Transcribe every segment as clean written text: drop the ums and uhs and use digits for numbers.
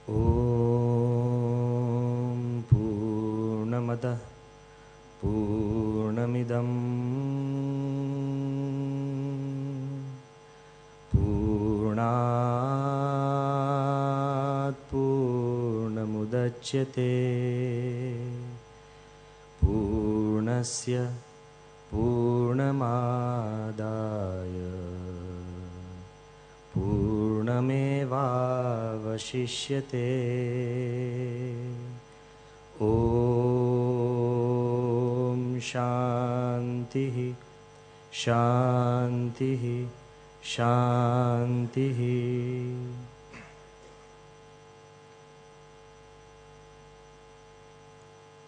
Om Purnamada Purnamidam Purnat Purnamudachyate Purnasya Purnamadaya Purnamevavashishyate. Om Shantihi Shantihi Shantihi.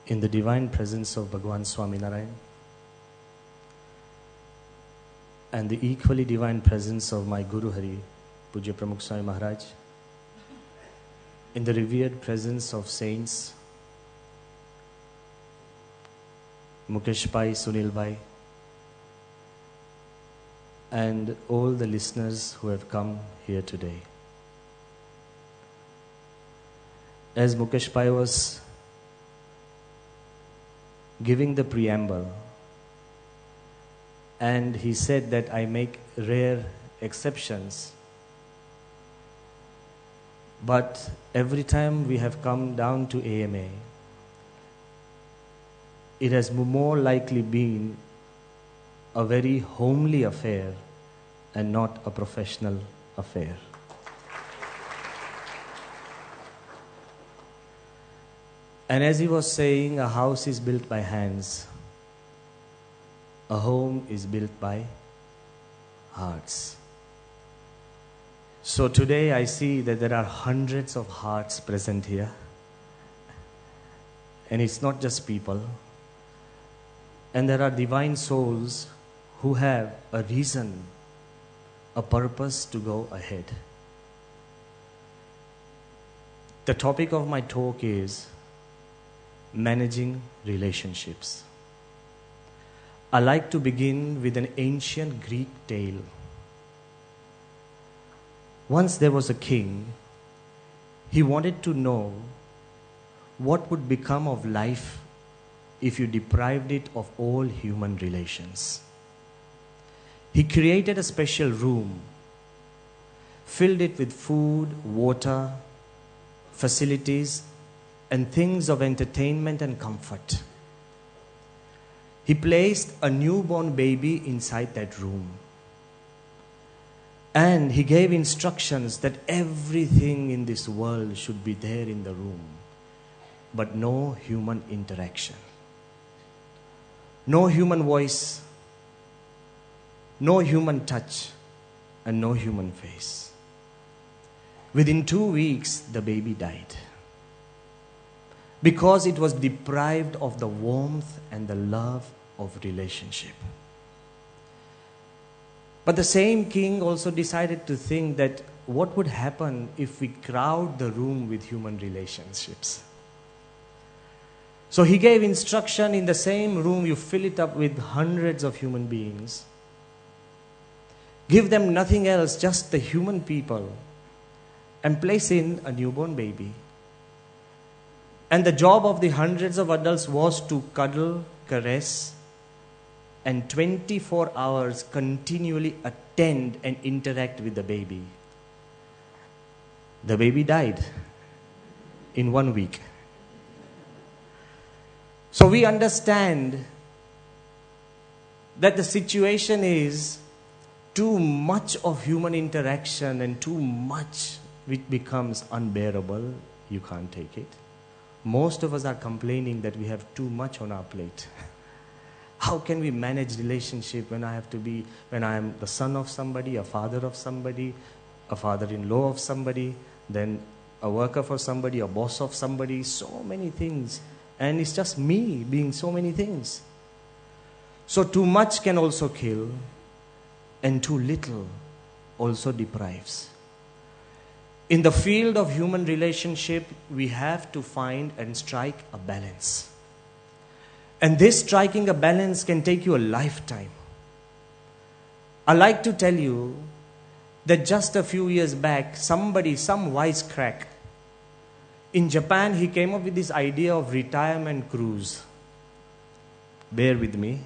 In the divine presence of Bhagavan Swaminarayan and the equally divine presence of my Guru Hari, Pujya Pramukh Swami Maharaj, in the revered presence of saints, Mukesh Bhai, Sunil Bhai, and all the listeners who have come here today. As Mukesh Bhai was giving the preamble, and he said that I make rare exceptions, but every time we have come down to AMA, it has more likely been a very homely affair and not a professional affair. And as he was saying, a house is built by hands. A home is built by hearts. So today I see that there are hundreds of hearts present here. And it's not just people. And there are divine souls who have a reason, a purpose to go ahead. The topic of my talk is managing relationships. I like to begin with an ancient Greek tale. Once there was a king. He wanted to know what would become of life if you deprived it of all human relations. He created a special room, filled it with food, water, facilities, and things of entertainment and comfort. He placed a newborn baby inside that room. And he gave instructions that everything in this world should be there in the room, but no human interaction. No human voice, no human touch, and no human face. Within 2 weeks, the baby died, because it was deprived of the warmth and the love of relationship. But the same king also decided to think that what would happen if we crowd the room with human relationships. So he gave instruction, in the same room you fill it up with hundreds of human beings. Give them nothing else, just the human people, and place in a newborn baby. And the job of the hundreds of adults was to cuddle, caress, and 24 hours continually attend and interact with the baby. The baby died in 1 week. So we understand that the situation is too much of human interaction and too much which becomes unbearable. You can't take it. Most of us are complaining that we have too much on our plate. How can we manage relationship when I am the son of somebody, a father of somebody, a father-in-law of somebody, then a worker for somebody, a boss of somebody, so many things. And it's just me being so many things. So too much can also kill, and too little also deprives. In the field of human relationship, we have to find and strike a balance. And this striking a balance can take you a lifetime. I like to tell you that just a few years back, some wisecrack In Japan, he came up with this idea of retirement cruise. Bear with me.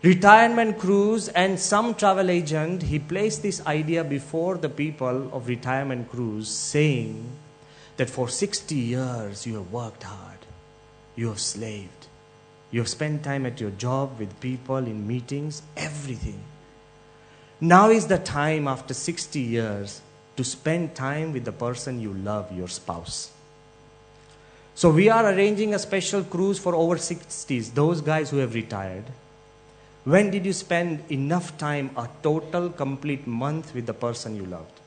Retirement cruise, and some travel agent, he placed this idea before the people of retirement cruise, saying that for 60 years you have worked hard, you have slaved, you have spent time at your job with people in meetings, everything. Now is the time after 60 years to spend time with the person you love, your spouse. So we are arranging a special cruise for over 60s, those guys who have retired. When did you spend enough time, a total complete month with the person you loved?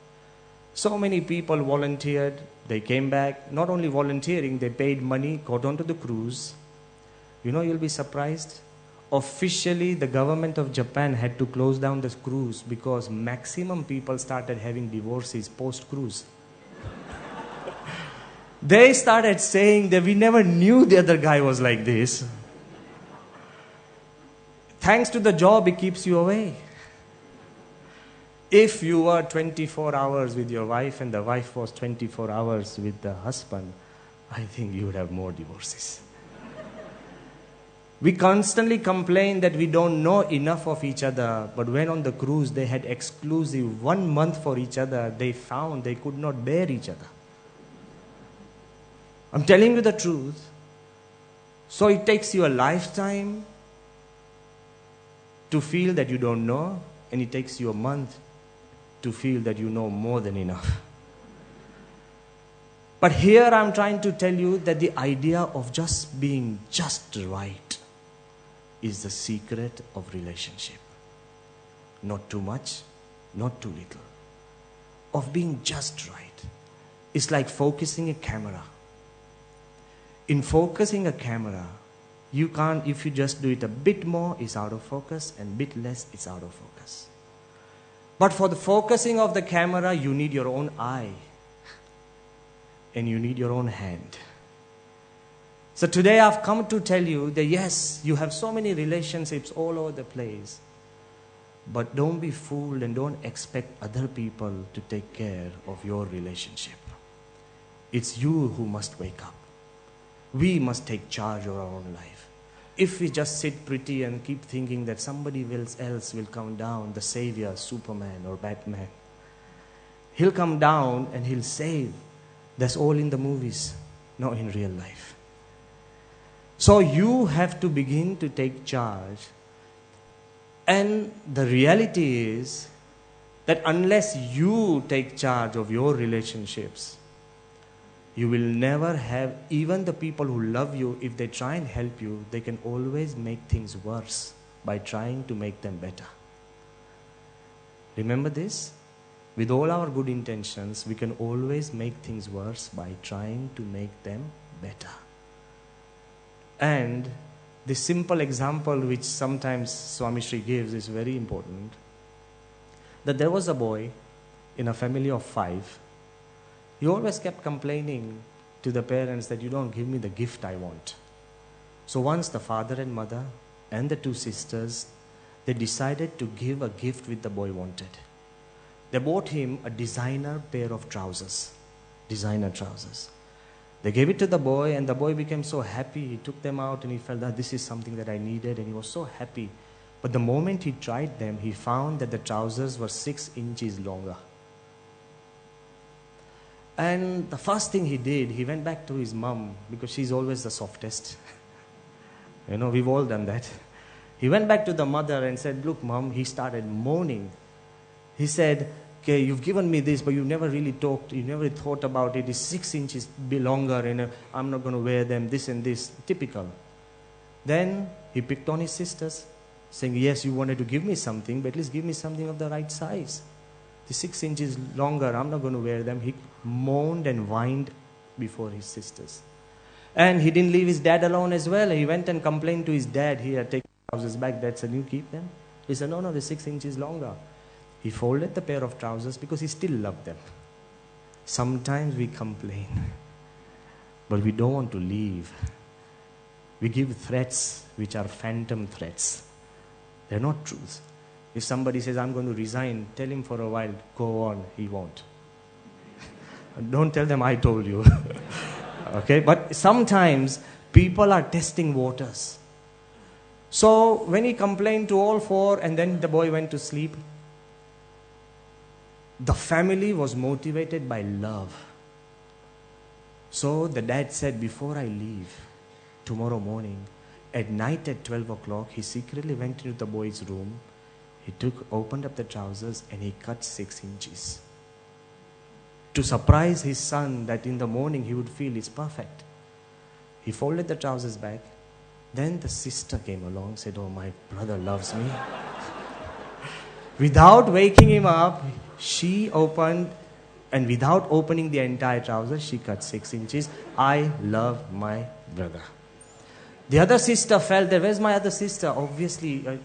So many people volunteered, they came back, not only volunteering, they paid money, got onto the cruise. You know, you'll be surprised. Officially, the government of Japan had to close down this cruise because maximum people started having divorces post-cruise. They started saying that we never knew the other guy was like this. Thanks to the job, it keeps you away. If you were 24 hours with your wife and the wife was 24 hours with the husband, I think you would have more divorces. We constantly complain that we don't know enough of each other, but when on the cruise they had exclusive 1 month for each other, they found they could not bear each other. I'm telling you the truth. So it takes you a lifetime to feel that you don't know, and it takes you a month to feel that you know more than enough. But here I'm trying to tell you that the idea of just being just right is the secret of relationship. Not too much, not too little. Of being just right. It's like focusing a camera. In focusing a camera, you can't, if you just do it a bit more, it's out of focus, and a bit less, it's out of focus. But for the focusing of the camera, you need your own eye. And you need your own hand. So today I've come to tell you that yes, you have so many relationships all over the place. But don't be fooled and don't expect other people to take care of your relationship. It's you who must wake up. We must take charge of our own life. If we just sit pretty and keep thinking that somebody else will come down, the Savior, Superman or Batman, he'll come down and he'll save. That's all in the movies, not in real life. So you have to begin to take charge. And the reality is that unless you take charge of your relationships, you will never have, even the people who love you, if they try and help you, they can always make things worse by trying to make them better. Remember this? With all our good intentions, we can always make things worse by trying to make them better. And the simple example which sometimes Swami Shri gives is very important. That there was a boy in a family of 5. He always kept complaining to the parents that you don't give me the gift I want. So once the father and mother and the 2 sisters, they decided to give a gift which the boy wanted. They bought him a designer pair of trousers. Designer trousers. They gave it to the boy, and the boy became so happy. He took them out and he felt that this is something that I needed, and he was so happy. But the moment he tried them, he found that the trousers were 6 inches longer. And the first thing he did, he went back to his mom, because she's always the softest. You know, we've all done that. He went back to the mother and said, look, mom, he started moaning. He said, okay, you've given me this, but you never really talked, you never thought about it. It's 6 inches longer, and I'm not going to wear them, this and this. Typical. Then he picked on his sisters, saying, yes, you wanted to give me something, but at least give me something of the right size. The 6 inches longer, I'm not going to wear them. He moaned and whined before his sisters. And he didn't leave his dad alone as well. He went and complained to his dad, here, take the trousers back. Dad said, you keep them? He said, no, they're 6 inches longer. He folded the pair of trousers because he still loved them. Sometimes we complain, but we don't want to leave. We give threats which are phantom threats. They're not truths. If somebody says, I'm going to resign, tell him for a while, go on, he won't. Don't tell them I told you. Okay, but sometimes people are testing waters. So when he complained to all four and then the boy went to sleep, the family was motivated by love. So the dad said, before I leave tomorrow morning, at night at 12 o'clock, he secretly went into the boy's room. He opened up the trousers and he cut 6 inches. To surprise his son that in the morning he would feel it's perfect. He folded the trousers back. Then the sister came along, said, oh, my brother loves me. Without waking him up, she opened, and without opening the entire trouser, she cut 6 inches. I love my brother. The other sister felt that, where's my other sister? Obviously,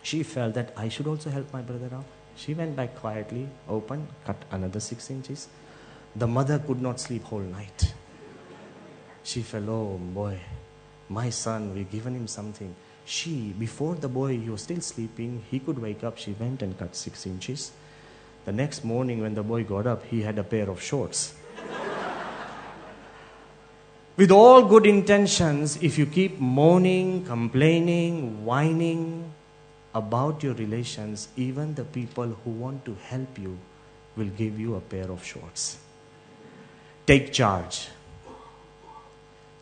she felt that I should also help my brother out. She went back quietly, opened, cut another 6 inches. The mother could not sleep whole night. She felt, oh boy, my son, we've given him something. She, before the boy, he was still sleeping, he could wake up, she went and cut 6 inches. The next morning when the boy got up, he had a pair of shorts. With all good intentions, if you keep moaning, complaining, whining about your relations, even the people who want to help you will give you a pair of shorts. Take charge.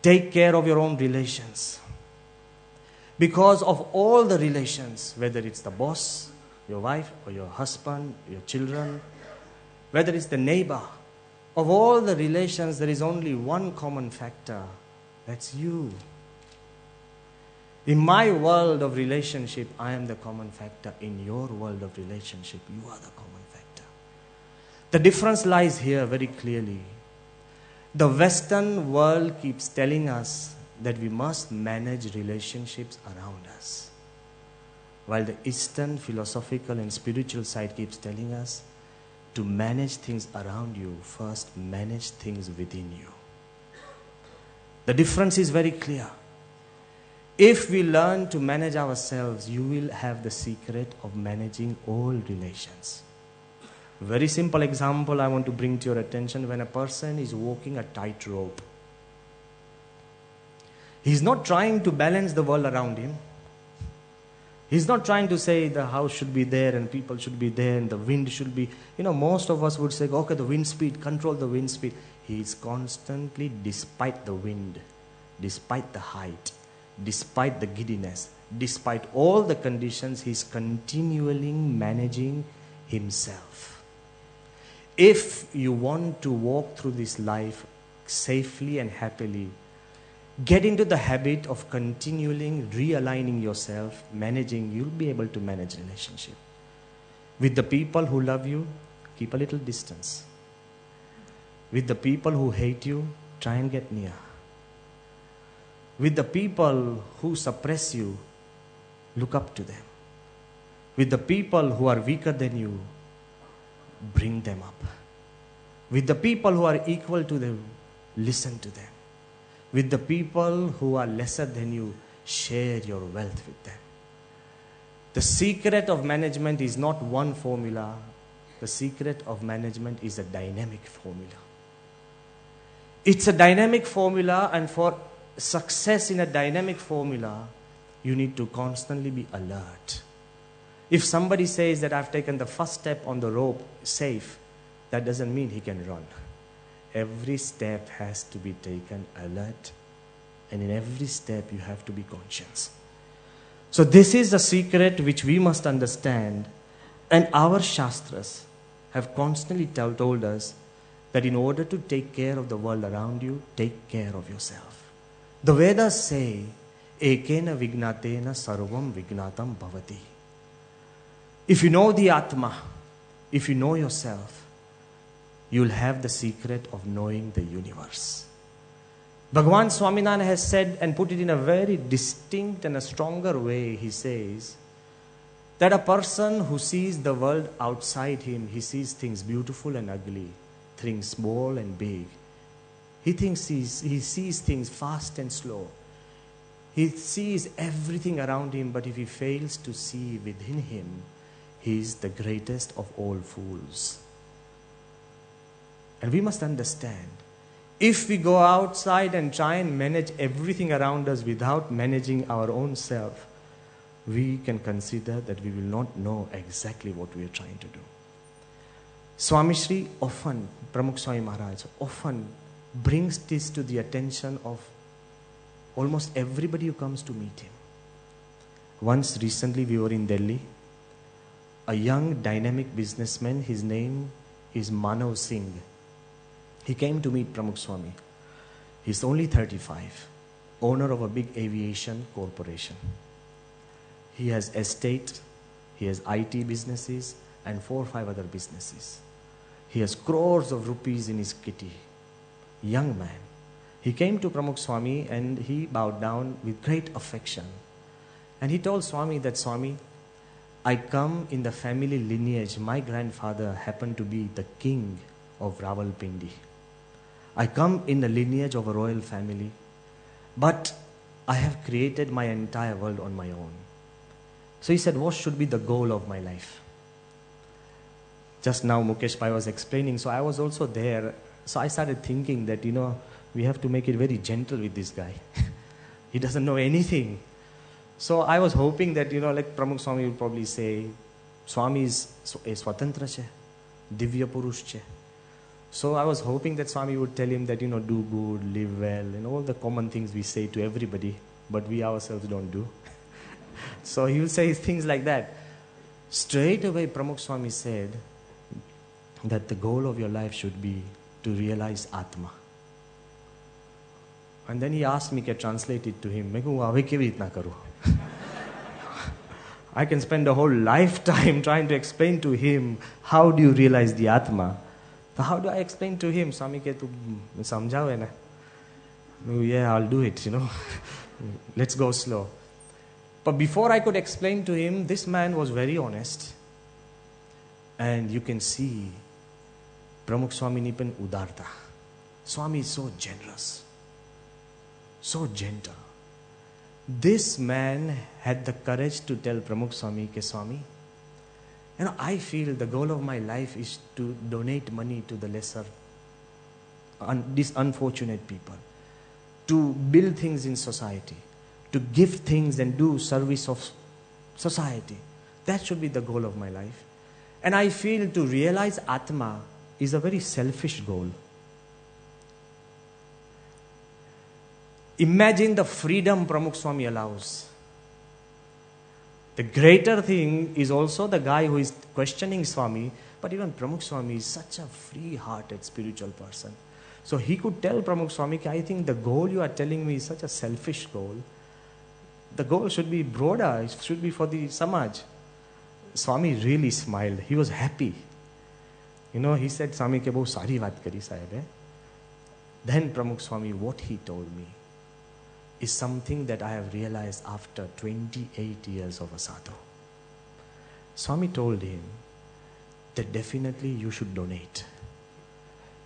Take care of your own relations. Because of all the relations, whether it's the boss, your wife, or your husband, your children, whether it's the neighbor, of all the relations, there is only one common factor. That's you. In my world of relationship, I am the common factor. In your world of relationship, you are the common factor. The difference lies here very clearly. The Western world keeps telling us that we must manage relationships around us, while the Eastern philosophical and spiritual side keeps telling us to manage things around you, first manage things within you. The difference is very clear. If we learn to manage ourselves, you will have the secret of managing all relations. Very simple example I want to bring to your attention. When a person is walking a tightrope, he's not trying to balance the world around him. He's not trying to say the house should be there and people should be there and the wind should be... most of us would say, okay, the wind speed, control the wind speed. He is constantly, despite the wind, despite the height, despite the giddiness, despite all the conditions, he's continually managing himself. If you want to walk through this life safely and happily, get into the habit of continually realigning yourself, managing. You'll be able to manage relationship. With the people who love you, keep a little distance. With the people who hate you, try and get near. With the people who suppress you, look up to them. With the people who are weaker than you, bring them up. With the people who are equal to them, listen to them. With the people who are lesser than you, share your wealth with them. The secret of management is not one formula. The secret of management is a dynamic formula. It's a dynamic formula, and for success in a dynamic formula, you need to constantly be alert. If somebody says that I've taken the first step on the rope safe, that doesn't mean he can run. Every step has to be taken alert, and in every step you have to be conscious. So this is a secret which we must understand, and our Shastras have constantly told us that in order to take care of the world around you, take care of yourself. The Vedas say, Ekena vignatena sarvam vignatam bhavati. If you know the Atma, if you know yourself, you'll have the secret of knowing the universe. Bhagavan Swaminarayan has said and put it in a very distinct and a stronger way. He says that a person who sees the world outside him, he sees things beautiful and ugly, things small and big. He sees things fast and slow. He sees everything around him, but if he fails to see within him, he is the greatest of all fools. And we must understand, if we go outside and try and manage everything around us without managing our own self, we can consider that we will not know exactly what we are trying to do. Swami Shri often, Pramukh Swami Maharaj, often brings this to the attention of almost everybody who comes to meet him. Once recently we were in Delhi. A young dynamic businessman, his name is Manav Singh. He came to meet Pramukh Swami. He's only 35, owner of a big aviation corporation. He has estate, he has IT businesses and 4 or 5 other businesses. He has crores of rupees in his kitty. Young man. He came to Pramukh Swami and he bowed down with great affection. And he told Swami that, Swami, I come in the family lineage. My grandfather happened to be the king of Rawalpindi. I come in the lineage of a royal family, but I have created my entire world on my own. So he said, what should be the goal of my life? Just now Mukesh Bhai was explaining, so I was also there. So I started thinking that, we have to make it very gentle with this guy. He doesn't know anything. So I was hoping that, like Pramukh Swami would probably say, Swami is a Swatantra che, Divya Purush che. So I was hoping that Swami would tell him that, do good, live well, and all the common things we say to everybody, but we ourselves don't do. So he will say things like that. Straight away, Pramukh Swami said that the goal of your life should be to realize Atma. And then he asked me to translate it to him. I can spend a whole lifetime trying to explain to him, how do you realize the Atma? So how do I explain to him? Swami ke tu samjhao hai na? Yeah, I'll do it, Let's go slow. But before I could explain to him, this man was very honest. And you can see Pramukh Swami Nipan Udarta. Swami is so generous, so gentle. This man had the courage to tell Pramukh Swami, ke Swami, I feel the goal of my life is to donate money to the lesser, these unfortunate people, to build things in society, to give things and do service of society. That should be the goal of my life. And I feel to realize Atma is a very selfish goal. Imagine the freedom Pramukh Swami allows. The greater thing is also the guy who is questioning Swami, but even Pramukh Swami is such a free-hearted spiritual person. So he could tell Pramukh Swami, I think the goal you are telling me is such a selfish goal. The goal should be broader, it should be for the Samaj. Swami really smiled. He was happy. He said, Swami ke bahut sari baat kari sahib hai. Then Pramukh Swami, what he told me is something that I have realized after 28 years of a sadhu. Swami told him that definitely you should donate.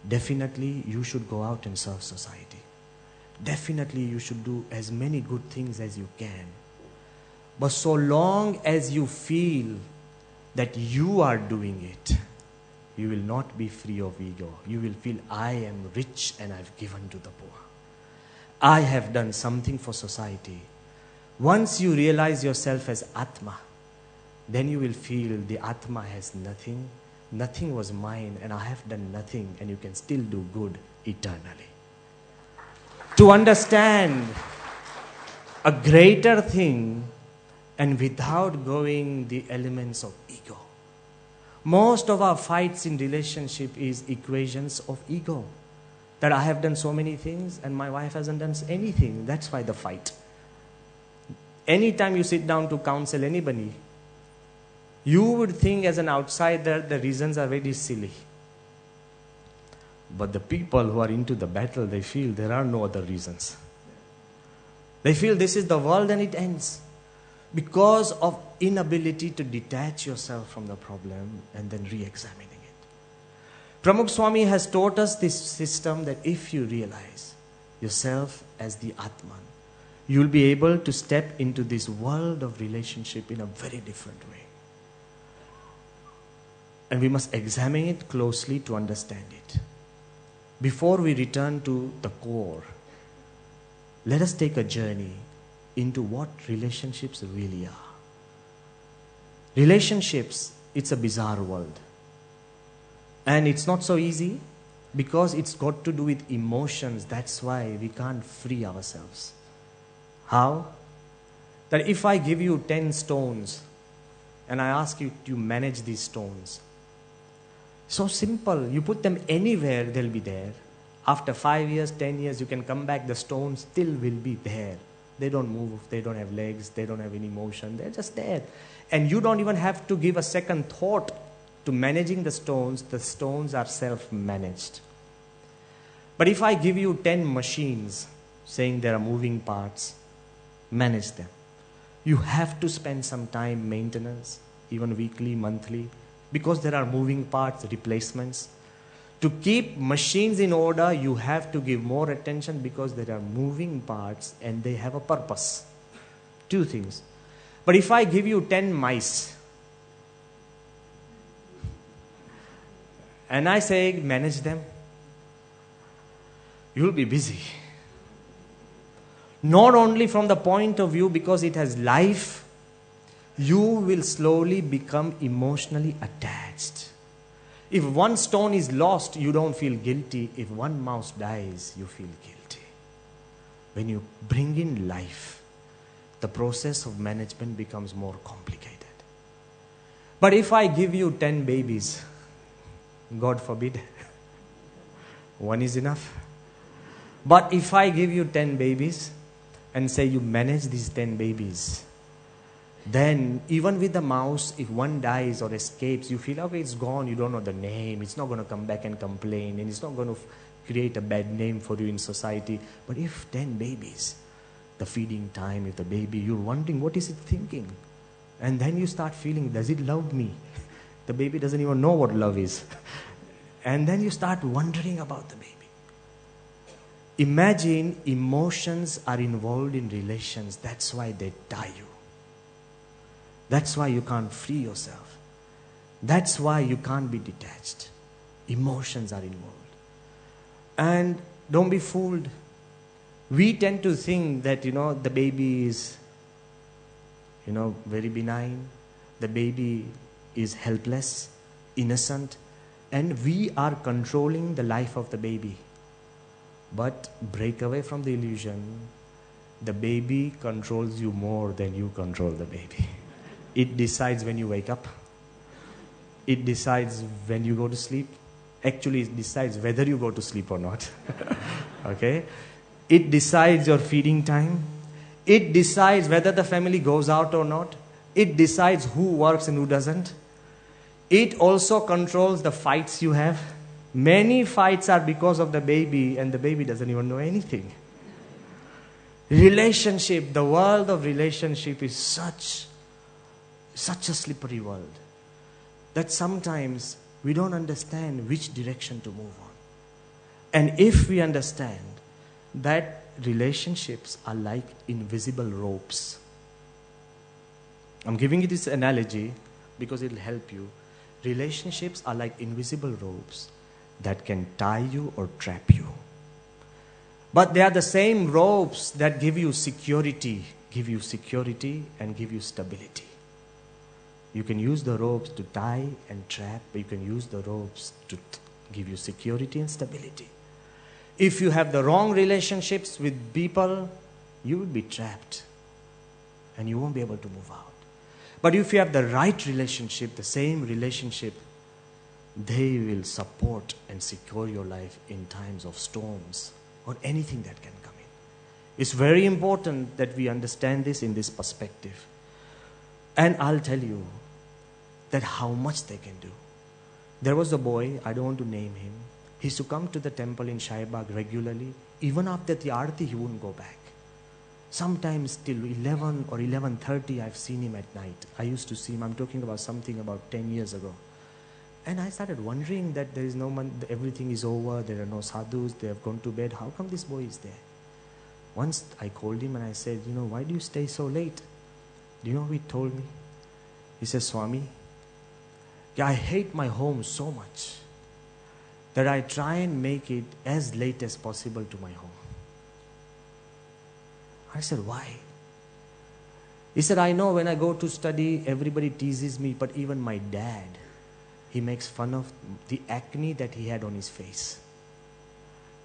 Definitely you should go out and serve society. Definitely you should do as many good things as you can. But so long as you feel that you are doing it, you will not be free of ego. You will feel, I am rich and I've given to the poor. I have done something for society. Once you realize yourself as Atma, then you will feel the Atma has nothing. Nothing was mine and I have done nothing, and you can still do good eternally. To understand a greater thing and without going the elements of ego. Most of our fights in relationship is equations of ego. That I have done so many things and my wife hasn't done anything. That's why the fight. Anytime you sit down to counsel anybody, you would think as an outsider the reasons are very silly. But the people who are into the battle, they feel there are no other reasons. They feel this is the world and it ends. Because of inability to detach yourself from the problem and then re-examining it. Pramukh Swami has taught us this system that if you realize yourself as the Atman, you'll be able to step into this world of relationship in a very different way. And we must examine it closely to understand it. before we return to the core, let us take a journey into what relationships really are. Relationships, it's a bizarre world. And it's not so easy because it's got to do with emotions. That's why we can't free ourselves. How? That if I give you 10 stones and I ask you to manage these stones, so simple. You put them anywhere, they'll be there. After 5 years, 10 years, you can come back, the stones still will be there. They don't move, they don't have legs, they don't have any motion, they're just there. And you don't even have to give a second thought to managing the stones are self-managed. But if I give you 10 machines, saying there are moving parts, manage them. You have to spend some time maintenance, even weekly, monthly, because there are moving parts, replacements. To keep machines in order, you have to give more attention because there are moving parts and they have a purpose. Two things. But if I give you 10 mice, and I say manage them, you'll be busy. Not only from the point of view because it has life, you will slowly become emotionally attached. If one stone is lost, you don't feel guilty. If one mouse dies, you feel guilty. When you bring in life, the process of management becomes more complicated. But if I give you 10 babies, God forbid, one is enough. But if I give you 10 babies and say you manage these 10 babies, then even with the mouse, if one dies or escapes, you feel, okay, it's gone, you don't know the name, it's not going to come back and complain, and it's not going to create a bad name for you in society. But if 10 babies, the feeding time, if the baby, you're wondering, what is it thinking? And then you start feeling, does it love me? The baby doesn't even know what love is. And then you start wondering about the baby. Imagine emotions are involved in relations. That's why they tie you. That's why you can't free yourself. That's why you can't be detached. Emotions are involved. And don't be fooled. We tend to think that, the baby is, very benign. The baby is helpless, innocent, and we are controlling the life of the baby. But break away from the illusion. The baby controls you more than you control the baby. It decides when you wake up. It decides when you go to sleep. Actually, it decides whether you go to sleep or not. Okay? It decides your feeding time. It decides whether the family goes out or not. It decides who works and who doesn't. It also controls the fights you have. Many fights are because of the baby, and the baby doesn't even know anything. Relationship, the world of relationship is such a slippery world that sometimes we don't understand which direction to move on. And if we understand that relationships are like invisible ropes, I'm giving you this analogy because it'll help you. Relationships are like invisible ropes that can tie you or trap you. But they are the same ropes that give you security and give you stability. You can use the ropes to tie and trap, but you can use the ropes to give you security and stability. If you have the wrong relationships with people, you will be trapped and you won't be able to move out. But if you have the right relationship, the same relationship, they will support and secure your life in times of storms or anything that can come in. It's very important that we understand this in this perspective. And I'll tell you that how much they can do. There was a boy, I don't want to name him. He used to come to the temple in Shaibag regularly. Even after the Aarti, he wouldn't go back. Sometimes till 11 or 11:30, I've seen him at night. I used to see him, I'm talking about something about 10 years ago. And I started wondering that there is no man, everything is over, there are no sadhus, they have gone to bed. How come this boy is there? Once I called him and I said, why do you stay so late? Do you know what he told me? He says, Swami, I hate my home so much. that I try and make it as late as possible to my home. I said, why? He said, I know when I go to study, everybody teases me, but even my dad, he makes fun of the acne that he had on his face.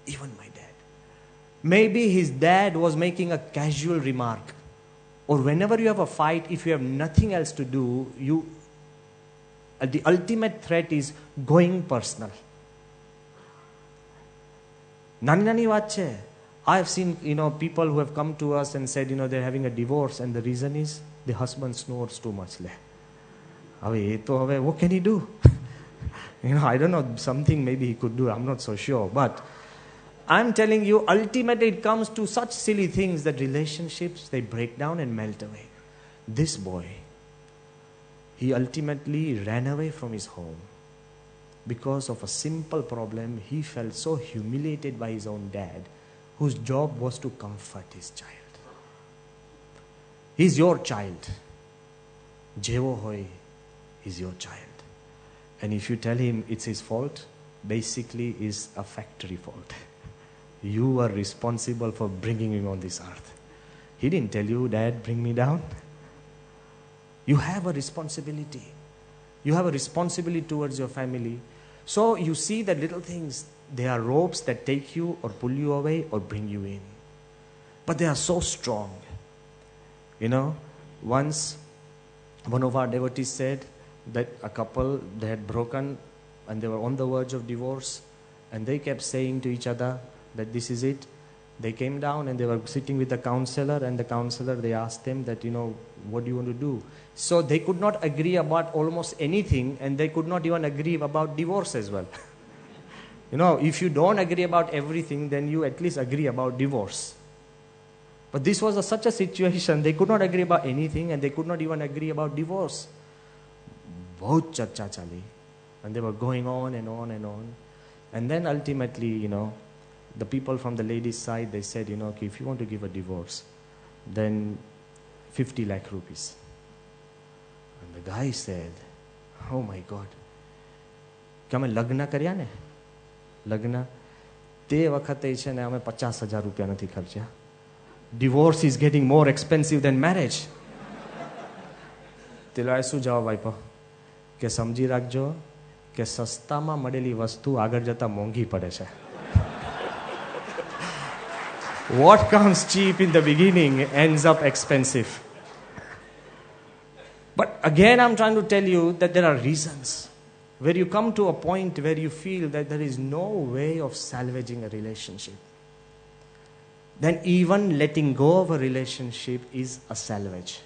Even my dad. Maybe his dad was making a casual remark. Or whenever you have a fight, if you have nothing else to do, the ultimate threat is going personal. Nani nani vaat chhe. I have seen, people who have come to us and said, they're having a divorce, and the reason is the husband snores too much. What can he do? I don't know, something maybe he could do, I'm not so sure. But I'm telling you, ultimately it comes to such silly things that relationships, they break down and melt away. This boy, he ultimately ran away from his home. Because of a simple problem, he felt so humiliated by his own dad, whose job was to comfort his child. He's your child. Jevo hoy is your child. And if you tell him it's his fault, basically is a factory fault. You are responsible for bringing him on this earth. He didn't tell you, Dad, bring me down. You have a responsibility. You have a responsibility towards your family. So you see that little things, they are ropes that take you or pull you away or bring you in. But they are so strong. Once one of our devotees said that a couple, they had broken and they were on the verge of divorce, and they kept saying to each other that this is it. They came down and they were sitting with the counselor, and the counselor, they asked them that, what do you want to do? So they could not agree about almost anything, and they could not even agree about divorce as well. If you don't agree about everything, then you at least agree about divorce. But this was such a situation, they could not agree about anything, and they could not even agree about divorce. Bahut charcha chali. And they were going on and on and on. And then ultimately, the people from the ladies' side, they said, if you want to give a divorce, then 50 lakh rupees. And the guy said, oh my God, क्या मैं लग्न કર્યા ને લગ્ન તે વખતે છે ને અમે 50,000 રૂપિયા નથી ખર્ચ્યા. Divorce is getting more expensive than marriage. તેલાએ શું જવાબ આપ્યો કે સમજી રાખજો કે સસ્તામાં મળેલી વસ્તુ આગળ જતા મોંઘી પડે છે. What comes cheap in the beginning ends up expensive. But again, I'm trying to tell you that there are reasons where you come to a point where you feel that there is no way of salvaging a relationship. Then even letting go of a relationship is a salvage.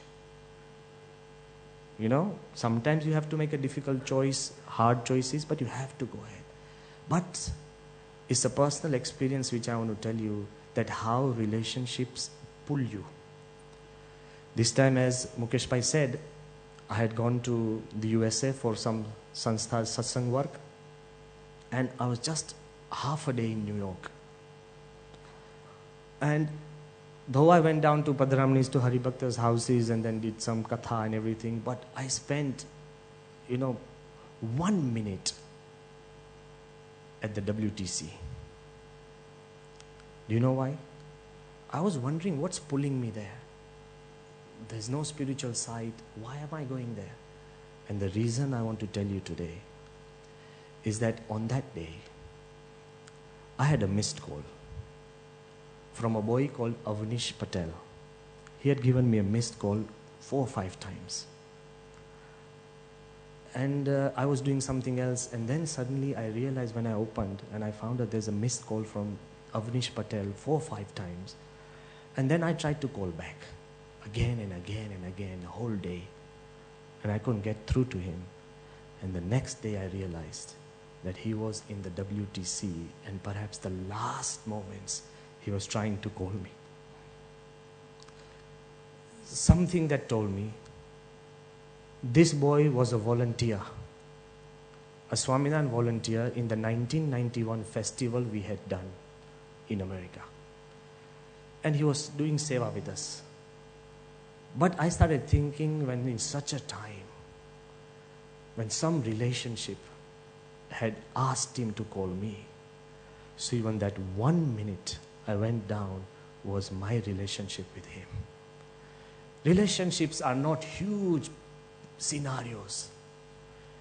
Sometimes you have to make a difficult choice, hard choices, but you have to go ahead. But it's a personal experience which I want to tell you, that how relationships pull you. This time, as Mukesh Bhai said, I had gone to the USA for some sanstha satsang work, and I was just half a day in New York. And though I went down to Padramani's, to Haribhakta's houses, and then did some katha and everything, but I spent, 1 minute at the WTC. Do you know why? I was wondering what's pulling me there. There's no spiritual side. Why am I going there? And the reason I want to tell you today is that on that day, I had a missed call from a boy called Avnish Patel. He had given me a missed call 4 or 5 times. And I was doing something else, and then suddenly I realized when I opened and I found that there's a missed call from Avnish Patel 4 or 5 times. And then I tried to call back again and again and again, the whole day. And I couldn't get through to him. And the next day I realized that he was in the WTC, and perhaps the last moments he was trying to call me. Something that told me this boy was a volunteer, a Swaminarayan volunteer in the 1991 festival we had done in America. And he was doing seva with us. But I started thinking, when in such a time, when some relationship had asked him to call me. So even that 1 minute I went down was my relationship with him. Relationships are not huge scenarios.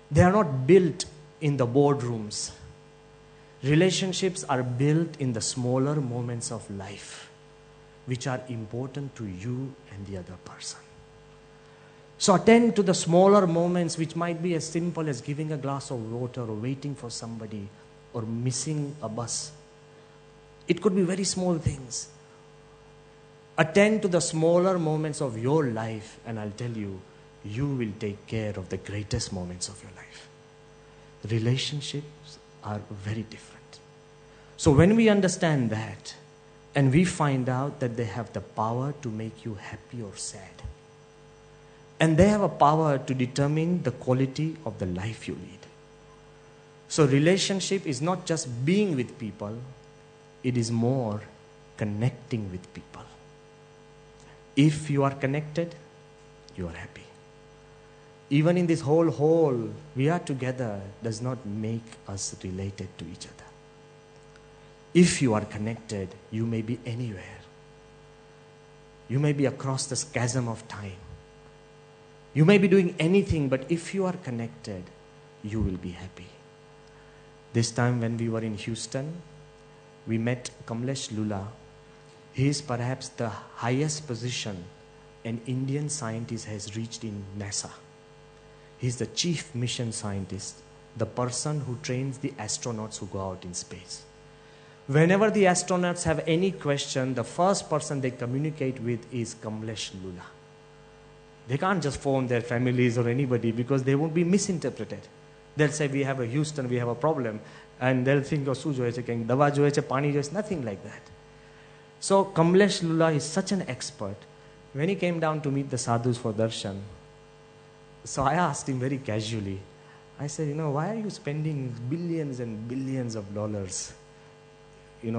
They are not built in the boardrooms. Relationships are built in the smaller moments of life, which are important to you and the other person. So attend to the smaller moments, which might be as simple as giving a glass of water or waiting for somebody or missing a bus. It could be very small things. Attend to the smaller moments of your life, and I'll tell you, you will take care of the greatest moments of your life. Relationships are very different. So when we understand that, and we find out that they have the power to make you happy or sad, and they have a power to determine the quality of the life you lead. So relationship is not just being with people, it is more connecting with people. If you are connected, you are happy. Even in this whole hall, we are together does not make us related to each other. If you are connected, you may be anywhere. You may be across the chasm of time. You may be doing anything, but if you are connected, you will be happy. This time when we were in Houston, we met Kamlesh Lula. He is perhaps the highest position an Indian scientist has reached in NASA. He is the chief mission scientist, the person who trains the astronauts who go out in space. Whenever the astronauts have any question, the first person they communicate with is Kamlesh Lula. They can't just phone their families or anybody because they won't be misinterpreted. They'll say, we have a Houston, we have a problem. And they'll think, oh, su joye che, dawa joye che, pani joye, nothing like that. So Kamlesh Lula is such an expert. When he came down to meet the sadhus for darshan, so I asked him very casually, I said, why are you spending billions and billions of dollars,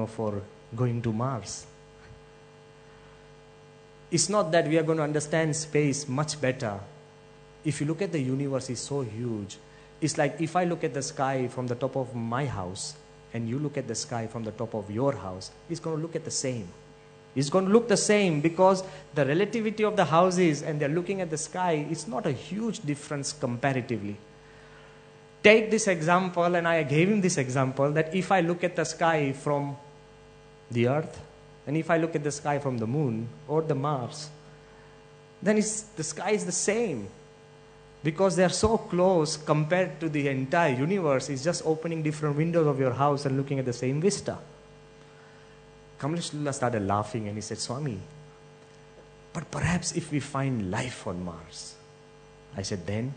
for going to Mars? It's not that we are going to understand space much better. If you look at the universe, it's so huge. It's like if I look at the sky from the top of my house and you look at the sky from the top of your house, it's going to look at the same. It's going to look the same because the relativity of the houses and they're looking at the sky, it's not a huge difference comparatively. Take this example, and I gave him this example, that if I look at the sky from the earth, and if I look at the sky from the moon or the Mars, then the sky is the same. Because they are so close compared to the entire universe. It's just opening different windows of your house and looking at the same vista. Kamlesh Lula started laughing and he said, Swami, but perhaps if we find life on Mars. I said, then?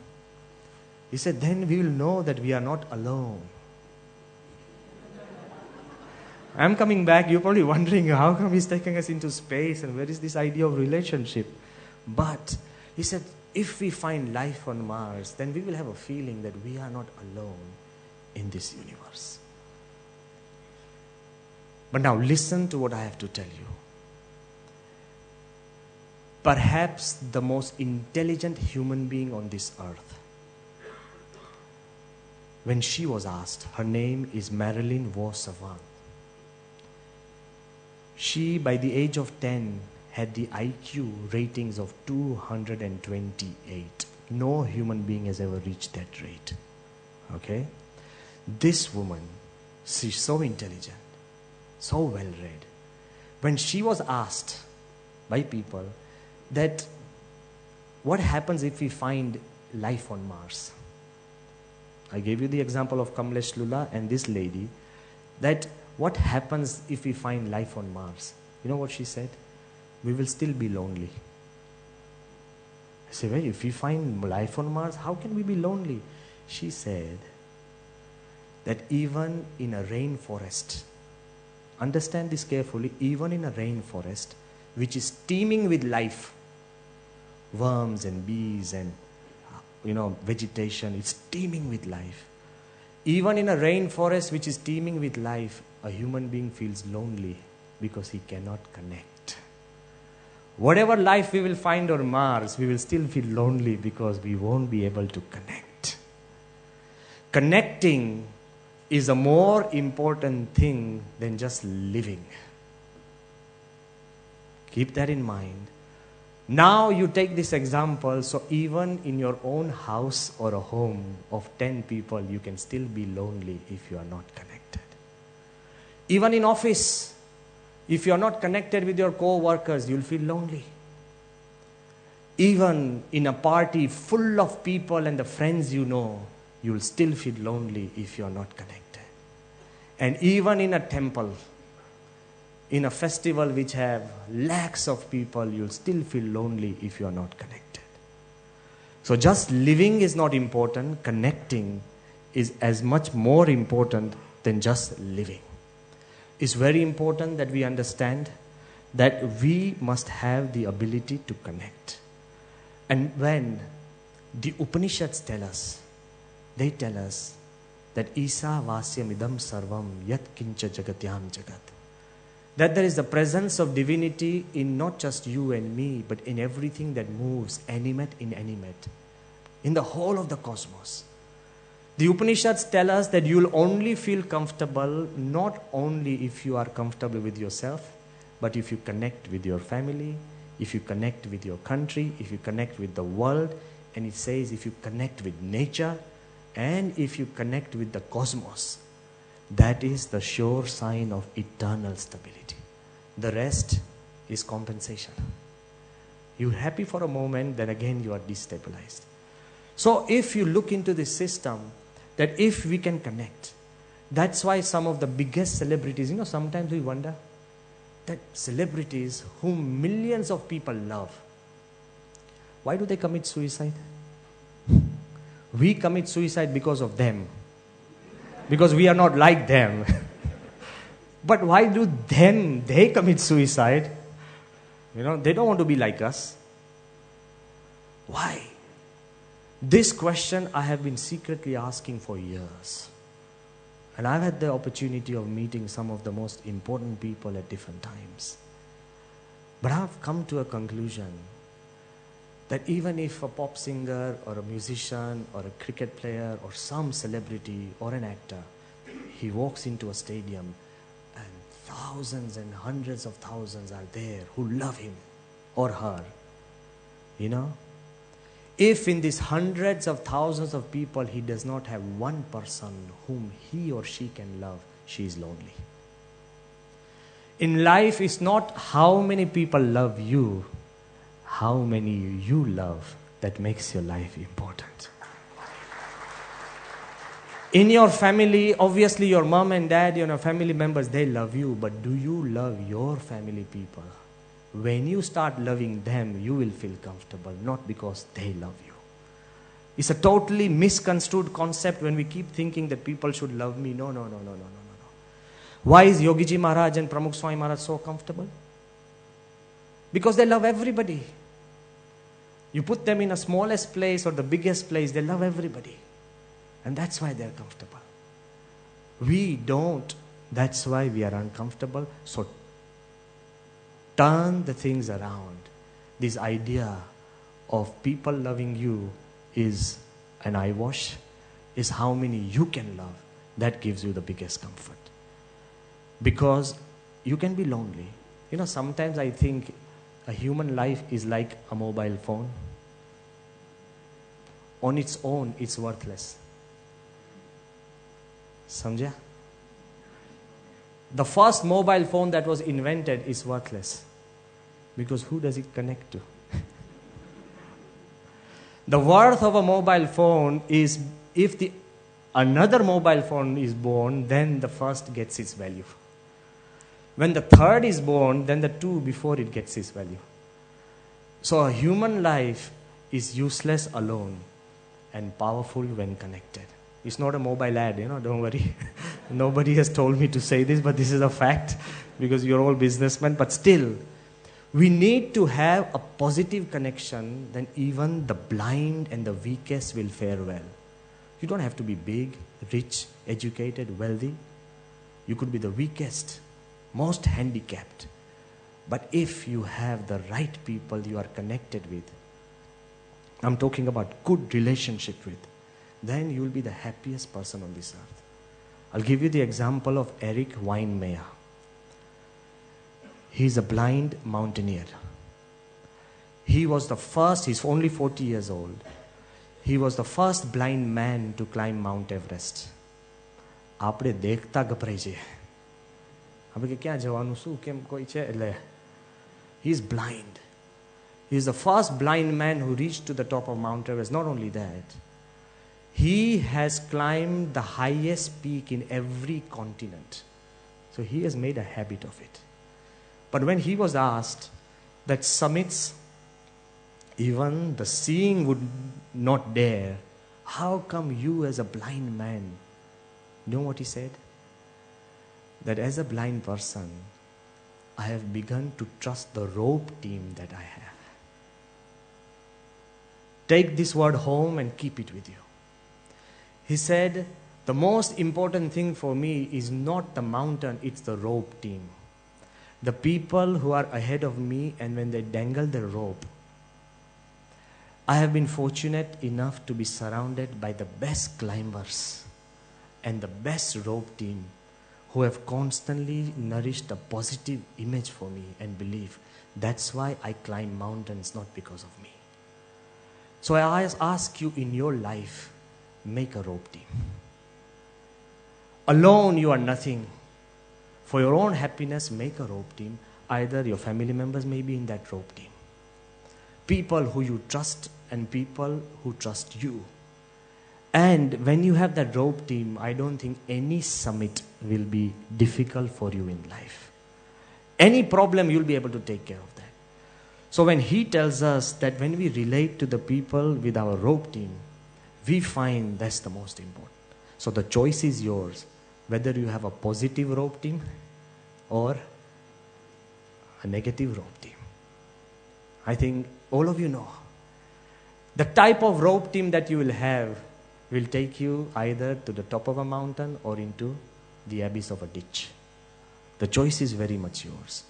He said, then we will know that we are not alone. I'm coming back, you're probably wondering how come he's taking us into space and where is this idea of relationship? But he said, if we find life on Mars, then we will have a feeling that we are not alone in this universe. But now listen to what I have to tell you. Perhaps the most intelligent human being on this earth, when she was asked, her name is Marilyn Sarvam. She, by the age of 10, had the IQ ratings of 228. No human being has ever reached that rate. Okay? This woman, she's so intelligent, so well-read. When she was asked by people that what happens if we find life on Mars? I gave you the example of Kamlesh Lula and this lady, that what happens if we find life on Mars? You know what she said? We will still be lonely. I said, well, if we find life on Mars, how can we be lonely? She said that even in a rainforest, understand this carefully, even in a rainforest, which is teeming with life, worms and bees and vegetation, it's teeming with life. Even in a rainforest which is teeming with life, a human being feels lonely because he cannot connect. Whatever life we will find on Mars, we will still feel lonely because we won't be able to connect. Connecting is a more important thing than just living. Keep that in mind. Now you take this example, so even in your own house or a home of 10 people, you can still be lonely if you are not connected. Even in office, if you are not connected with your co-workers, you'll feel lonely. Even in a party full of people and the friends you know, you'll still feel lonely if you are not connected. And even in a temple, in a festival which have lakhs of people, you'll still feel lonely if you are not connected. So just living is not important. Connecting is as much more important than just living. It's very important that we understand that we must have the ability to connect. And when the Upanishads tell us, they tell us that Isa Vasya Midam Sarvam Yat Kincha Jagatyam Jagat. That there is the presence of divinity in not just you and me, but in everything that moves, animate, inanimate, in the whole of the cosmos. The Upanishads tell us that you'll only feel comfortable not only if you are comfortable with yourself, but if you connect with your family, if you connect with your country, if you connect with the world, and it says if you connect with nature, and if you connect with the cosmos. That is the sure sign of eternal stability. The rest is compensation. You're happy for a moment, then again you are destabilized. So if you look into this system, that if we can connect, that's why some of the biggest celebrities, sometimes we wonder that celebrities whom millions of people love, why do they commit suicide? We commit suicide because of them. Because we are not like them. But why do they commit suicide? They don't want to be like us. Why? This question I have been secretly asking for years. And I've had the opportunity of meeting some of the most important people at different times. But I've come to a conclusion that even if a pop singer or a musician or a cricket player or some celebrity or an actor, he walks into a stadium and thousands and hundreds of thousands are there who love him or her, if in these hundreds of thousands of people he does not have one person whom he or she can love, she is lonely. In life, it's not how many people love you, how many you love that makes your life important. In your family, obviously your mom and dad, family members, they love you, but do you love your family people? When you start loving them, you will feel comfortable, not because they love you. It's a totally misconstrued concept when we keep thinking that people should love me. No. Why is Yogiji Maharaj and Pramukh Swami Maharaj so comfortable? Because they love everybody. You put them in the smallest place or the biggest place, they love everybody. And that's why they're comfortable. We don't. That's why we are uncomfortable. So turn the things around. This idea of people loving you is an eyewash, is how many you can love. That gives you the biggest comfort. Because you can be lonely. Sometimes I think a human life is like a mobile phone. On its own, it's worthless. Samjha? The first mobile phone that was invented is worthless. Because who does it connect to? The worth of a mobile phone is if another mobile phone is born, then the first gets its value. When the third is born, then the two before it gets its value. So a human life is useless alone and powerful when connected. It's not a mobile ad, don't worry. Nobody has told me to say this, but this is a fact because you're all businessmen. But still, we need to have a positive connection, then even the blind and the weakest will fare well. You don't have to be big, rich, educated, wealthy. You could be the weakest, most handicapped. But if you have the right people you are connected with, I'm talking about good relationship with, then you will be the happiest person on this earth. I'll give you the example of Eric Weinmeier. He's a blind mountaineer. He was the first, he's only 40 years old. He was the first blind man to climb Mount Everest. આપણે દેખતા ગભરાઈ જઈએ. આપણે કે ક્યાં જવાનું શું કેમ કોઈ છે એટલે he is blind. He is the first blind man who reached to the top of Mount Everest. Not only that, he has climbed the highest peak in every continent. So he has made a habit of it. But when he was asked that summits, even the seeing would not dare, how come you as a blind man? You know what he said? That as a blind person, I have begun to trust the rope team that I have. Take this word home and keep it with you. He said, the most important thing for me is not the mountain, it's the rope team. The people who are ahead of me, and when they dangle the rope, I have been fortunate enough to be surrounded by the best climbers and the best rope team who have constantly nourished a positive image for me and belief. That's why I climb mountains, not because of me. So I ask you in your life, make a rope team. Alone you are nothing. For your own happiness, make a rope team. Either your family members may be in that rope team. People who you trust and people who trust you. And when you have that rope team, I don't think any summit will be difficult for you in life. Any problem, you'll be able to take care of that. So when he tells us that when we relate to the people with our rope team, we find that's the most important. So the choice is yours, whether you have a positive rope team or a negative rope team. I think all of you know. The type of rope team that you will have will take you either to the top of a mountain or into the abyss of a ditch. The choice is very much yours.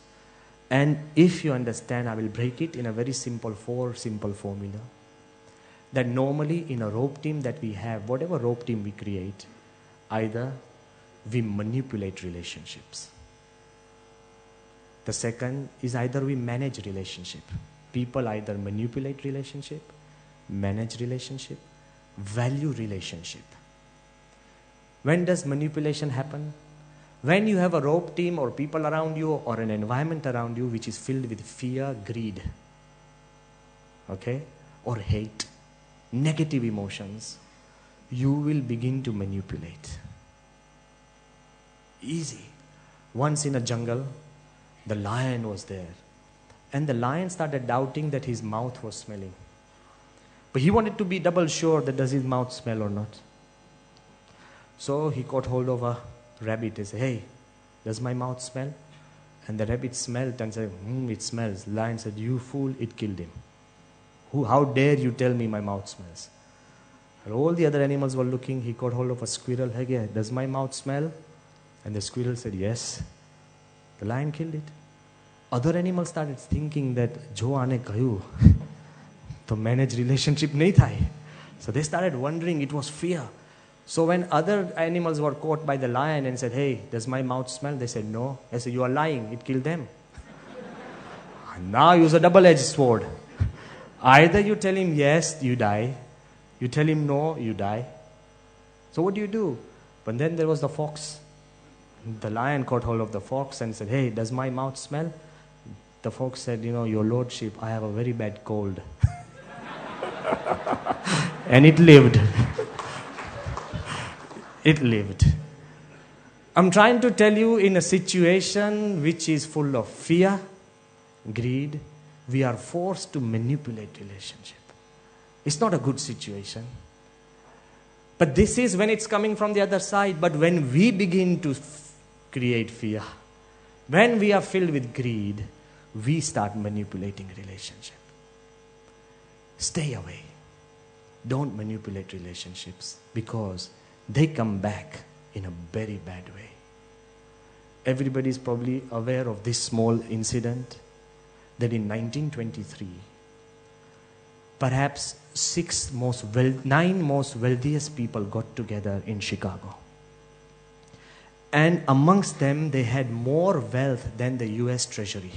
And if you understand, I will break it in a very simple formula. That normally in a rope team that we have, whatever rope team we create, either we manipulate relationships. The second is either we manage relationship. People either manipulate relationship, manage relationship, value relationship. When does manipulation happen? When you have a rope team or people around you or an environment around you which is filled with fear, greed, okay, or hate, negative emotions, you will begin to manipulate. Easy. Once in a jungle, the lion was there. And the lion started doubting that his mouth was smelling. But he wanted to be double sure that does his mouth smell or not. So he caught hold of a rabbit and said, hey, does my mouth smell? And the rabbit smelled and said, it smells. The lion said, you fool, it killed him. How dare you tell me my mouth smells? And all the other animals were looking. He caught hold of a squirrel. Hey, does my mouth smell? And the squirrel said, yes. The lion killed it. Other animals started thinking that Jo aane kayu to manage relationship nahi thai. So they started wondering, it was fear. So when other animals were caught by the lion and said, hey, does my mouth smell? They said, no. I said, you are lying. It killed them. Now use a double-edged sword. Either you tell him yes, you die. You tell him no, you die. So what do you do? But then there was the fox. The lion caught hold of the fox and said, hey, does my mouth smell? The fox said, your lordship, I have a very bad cold. And it lived. It lived. I'm trying to tell you, in a situation which is full of fear, greed, we are forced to manipulate relationship. It's not a good situation. But this is when it's coming from the other side. But when we begin to create fear, when we are filled with greed, we start manipulating relationship. Stay away. Don't manipulate relationships because they come back in a very bad way. Everybody is probably aware of this small incident that in 1923, perhaps 9 most wealthiest people got together in Chicago. And amongst them, they had more wealth than the US Treasury.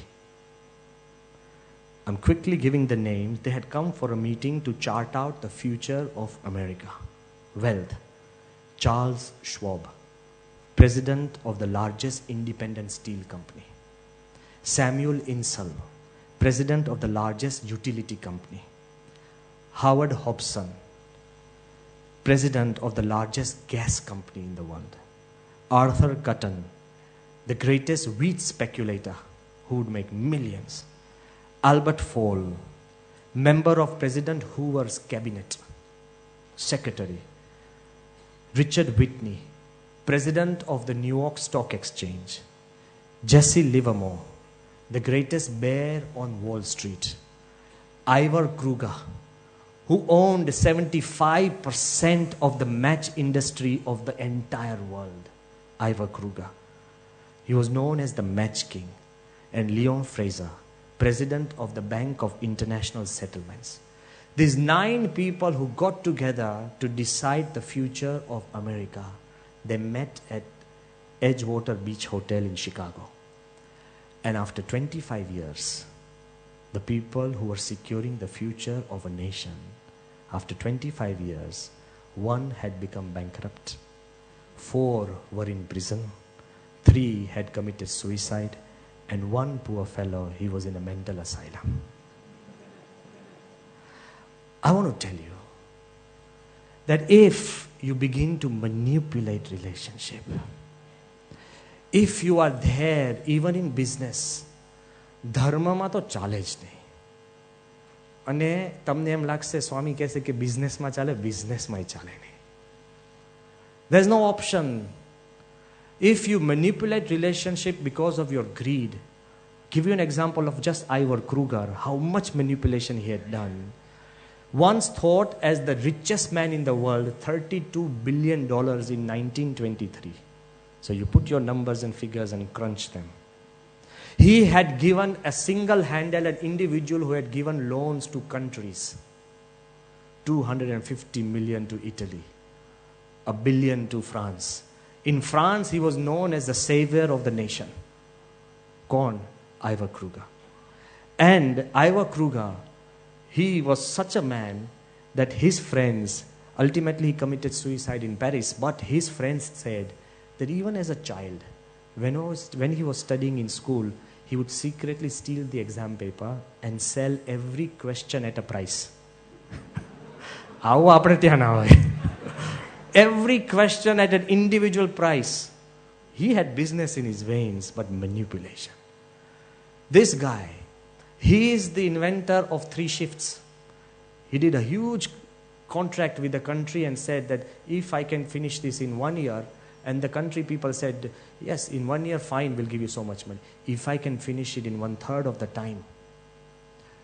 I'm quickly giving the names. They had come for a meeting to chart out the future of America. Wealth. Charles Schwab, president of the largest independent steel company. Samuel Insull, president of the largest utility company. Howard Hobson, president of the largest gas company in the world. Arthur Cutten, the greatest wheat speculator who would make millions. Albert Fall, member of President Hoover's cabinet, secretary. Richard Whitney, president of the New York Stock Exchange. Jesse Livermore, the greatest bear on Wall Street. Ivor Kruger, who owned 75% of the match industry of the entire world. Ivor Kruger. He was known as the Match King. And Leon Fraser, president of the Bank of International Settlements. These 9 people who got together to decide the future of America, they met at Edgewater Beach Hotel in Chicago. And after 25 years, the people who were securing the future of a nation, after 25 years, 1 had become bankrupt, 4 were in prison, 3 had committed suicide, and 1 poor fellow, he was in a mental asylum. I want to tell you that if you begin to manipulate relationship, if you are there even in business, ધર્મમાં તો ચાલે જ નહીં. અને તમને એમ લાગશે સ્વામી કહેશે કે બિઝનેસમાં ચાલે, બિઝનેસમાં ચાલે નહીં. There's no option. If you manipulate relationship because of your greed, give you an example of just Ivor Kruger, how much manipulation he had done. Once thought as the richest man in the world, $32 billion in 1923. So you put your numbers and figures and crunch them. He had given a single-handed individual who had given loans to countries. 250 million to Italy. $1 billion to France. In France, he was known as the savior of the nation. Con Ivor Kruger. And Ivor Kruger, he was such a man that his friends, ultimately he committed suicide in Paris, but his friends said that even as a child, when he was studying in school, he would secretly steal the exam paper and sell every question at a price. Every question at an individual price. He had business in his veins, but manipulation. This guy, he is the inventor of 3 shifts. He did a huge contract with the country and said that if I can finish this in 1 year, and the country people said, yes, in 1 year, fine, we'll give you so much money. If I can finish it in 1/3 of the time.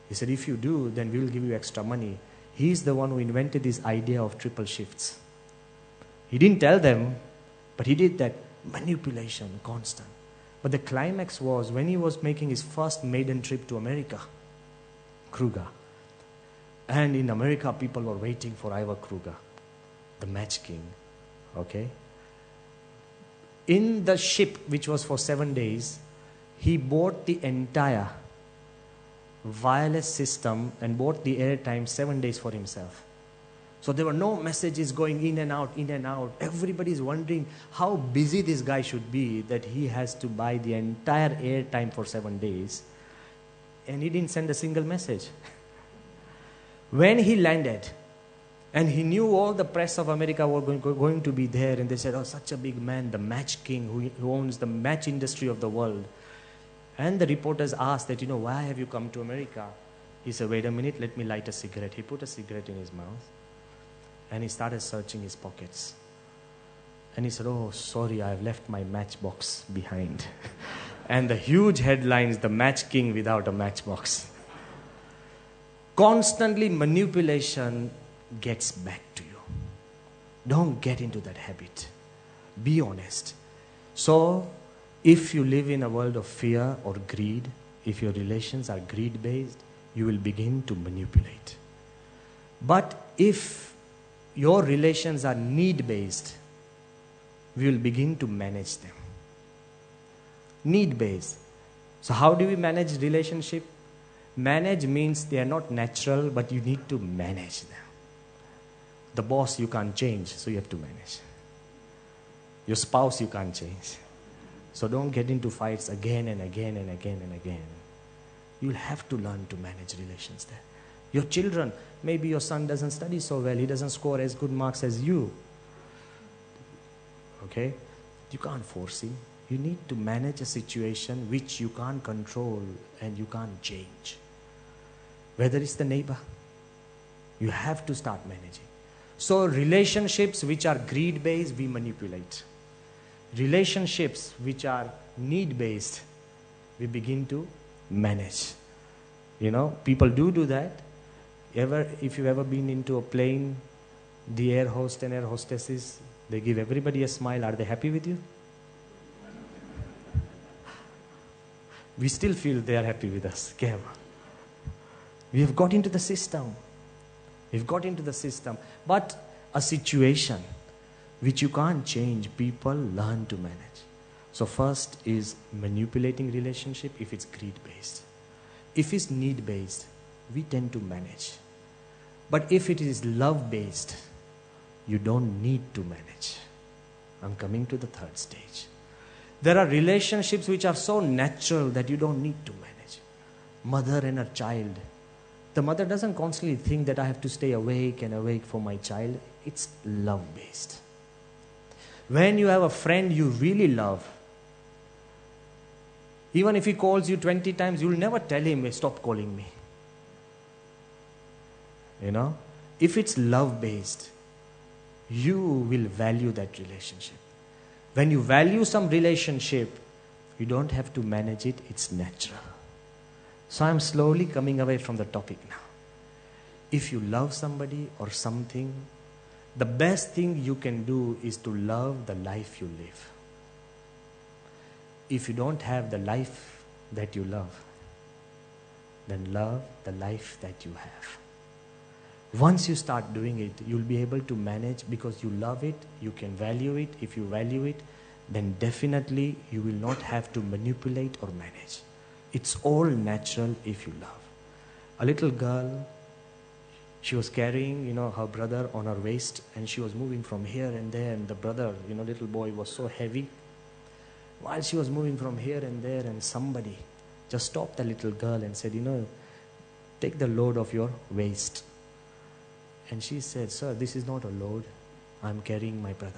He said, if you do, then we will give you extra money. He's the one who invented this idea of triple shifts. He didn't tell them, but he did that. Manipulation, constant. But the climax was when he was making his first maiden trip to America, Kruger. And in America, people were waiting for Ivor Kruger, the Match King. Okay? In the ship, which was for 7 days, he bought the entire wireless system and bought the airtime 7 days for himself. So there were no messages going in and out, in and out. Everybody is wondering how busy this guy should be that he has to buy the entire airtime for 7 days. And he didn't send a single message. When he landed, and he knew all the press of America were going to be there, and they said, oh, such a big man, the Match King, who owns the match industry of the world. And the reporters asked that, why have you come to America? He said, wait a minute, let me light a cigarette. He put a cigarette in his mouth. And he started searching his pockets. And he said, oh, sorry, I've left my matchbox behind. And the huge headlines, the Match King without a matchbox. Constantly manipulation gets back to you. Don't get into that habit. Be honest. So, if you live in a world of fear or greed, if your relations are greed-based, you will begin to manipulate. But if your relations are need-based, we will begin to manage them. need-based. So how do we manage relationship? Manage means they are not natural, but you need to manage them. The boss you can't change, so you have to manage. Your spouse you can't change. So don't get into fights again and again and again and again. You'll have to learn to manage relations there. Your children, maybe your son doesn't study so well, he doesn't score as good marks as you. Okay? You can't force him. You need to manage a situation which you can't control and you can't change. Whether it's the neighbor, you have to start managing. So relationships which are greed-based, we manipulate. Relationships which are need-based, we begin to manage. You know, people do that. If you've ever been into a plane, the air host and air hostesses, they give everybody a smile. Are they happy with you? We still feel they are happy with us. We have got into the system. We've got into the system. But a situation which you can't change, people learn to manage. So first is manipulating relationship if it's greed-based. If it's need-based, we tend to manage. But if it is love-based, you don't need to manage. I'm coming to the third stage. There are relationships which are so natural that you don't need to manage. Mother and her child. The mother doesn't constantly think that I have to stay awake and awake for my child. It's love-based. When you have a friend you really love, even if he calls you 20 times, you'll never tell him, stop calling me. You know, if it's love-based, you will value that relationship. When you value some relationship, you don't have to manage it, it's natural. So I'm slowly coming away from the topic now. If you love somebody or something, the best thing you can do is to love the life you live. If you don't have the life that you love, then love the life that you have. Once you start doing it, you'll be able to manage because you love it, you can value it. If you value it, then definitely you will not have to manipulate or manage. It's all natural if you love. A little girl, she was carrying, her brother on her waist, and she was moving from here and there, and the brother, little boy was so heavy. While she was moving from here and there, and somebody just stopped the little girl and said, take the load of your waist. And she said, sir, this is not a load. I'm carrying my brother.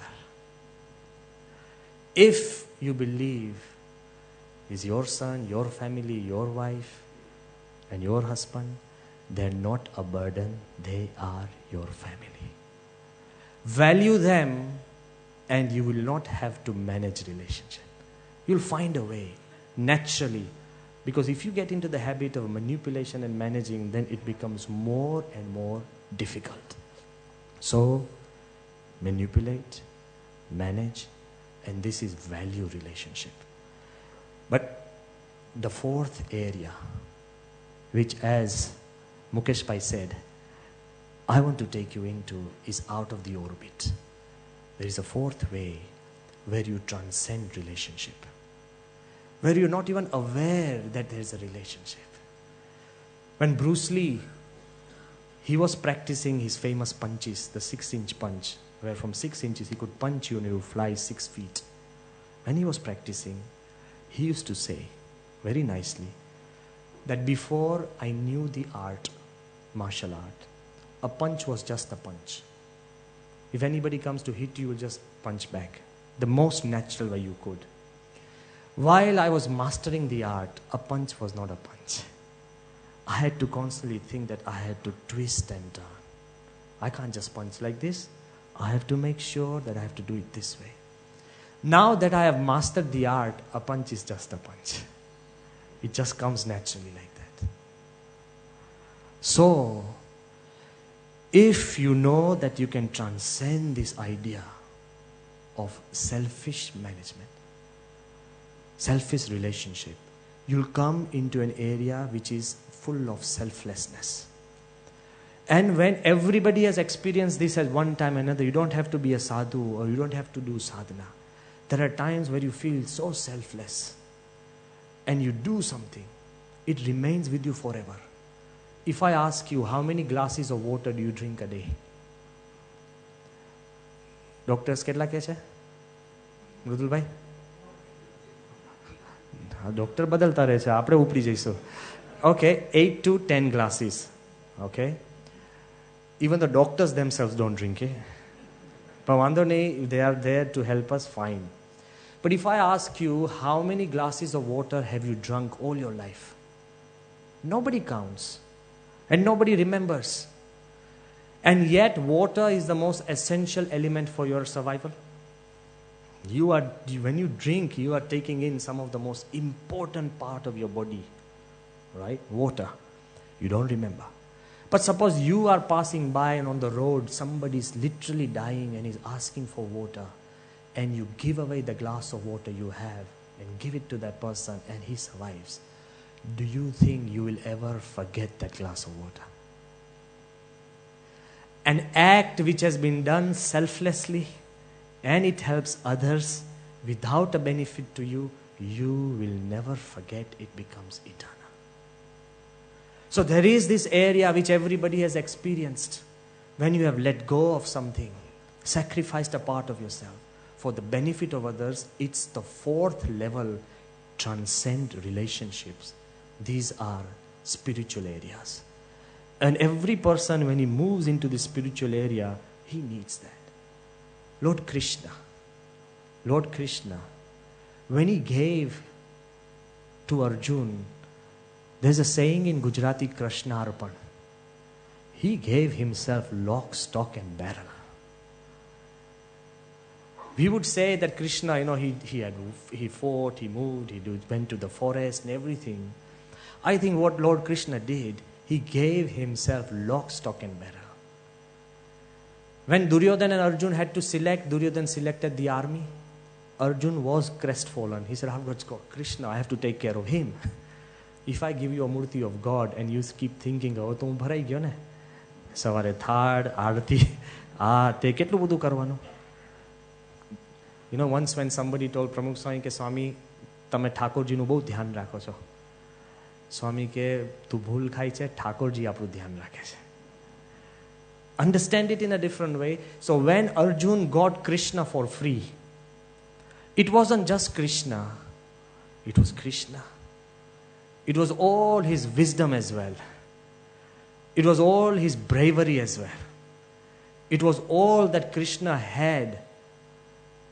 If you believe is your son, your family, your wife, and your husband, they're not a burden, they are your family. Value them and you will not have to manage relationship. You'll find a way, naturally. Because if you get into the habit of manipulation and managing, then it becomes more and more difficult. So, manipulate, manage, and this is value relationship. But the fourth area, which as Mukesh Bhai said, I want to take you into, is out of the orbit. There is a fourth way where you transcend relationship, where you're not even aware that there is a relationship. When Bruce Lee, he was practicing his famous punches, the 6-inch punch, where from 6 inches he could punch you and you would fly 6 feet. When he was practicing, he used to say, very nicely, that before I knew the art, martial art, a punch was just a punch. If anybody comes to hit you, you will just punch back. The most natural way you could. While I was mastering the art, a punch was not a punch. I had to constantly think that I had to twist and turn. I can't just punch like this. I have to make sure that I have to do it this way. Now that I have mastered the art, a punch is just a punch. It just comes naturally like that. So, if you know that you can transcend this idea of selfish management, selfish relationship, you'll come into an area which is full of selflessness. And when everybody has experienced this at one time or another, you don't have to be a sadhu or you don't have to do sadhana. There are times where you feel so selfless. and you do something, it remains with you forever. If I ask you, how many glasses of water do you drink a day? Doctors કેટલા કહે છે? મૃદુલભાઈ? Doctor બદલતા રહે છે, આપણે ઉપડી જઈશું. Okay, 8 to 10 glasses. Okay? Even the doctors themselves don't drink it. But વાંધો નહીં, they are there to help us, fine. But if I ask you, how many glasses of water have you drunk all your life? Nobody counts. And nobody remembers. And yet, water is the most essential element for your survival. When you drink, you are taking in some of the most important part of your body. Right? Water. You don't remember. But suppose you are passing by and on the road, somebody is literally dying and is asking for water. And you give away the glass of water you have and give it to that person and he survives. Do you think you will ever forget that glass of water? An act which has been done selflessly and it helps others without a benefit to you, you will never forget. It becomes eternal. So there is this area which everybody has experienced. When you have let go of something, sacrificed a part of yourself for the benefit of others, it's the fourth level, transcend relationships. These are spiritual areas. And every person, when he moves into the spiritual area, he needs that. Lord Krishna, when he gave to Arjun, there's a saying in Gujarati, Krishna Arpan. He gave himself lock, stock and barrel. We would say that Krishna, he fought, he moved, went to the forest and everything. I think what Lord Krishna did, he gave himself lock, stock and barrel. When Duryodhana and Arjun had to select, Duryodhana selected the army. Arjun was crestfallen. He said, I've got to go. Krishna, I have to take care of him. If I give you a murti of God and you keep thinking, oh, to હું ભરાઈ ગયો ને, સવારે થાળ, આરતી, તે કેટલું બધું કરવાનું? Once when somebody told Pramukh Swami કે સ્વામી તમે ઠાકોરજીનું બહુ ધ્યાન રાખો છો. સ્વામી કે તું ભૂલ ખાઈ છે, ઠાકોરજી આપણું ધ્યાન રાખે છે. Understand it in a different way. So when Arjun got Krishna for free, it wasn't just Krishna, it was Krishna. It was all his wisdom as well. It was all his bravery as well. It was all that Krishna had.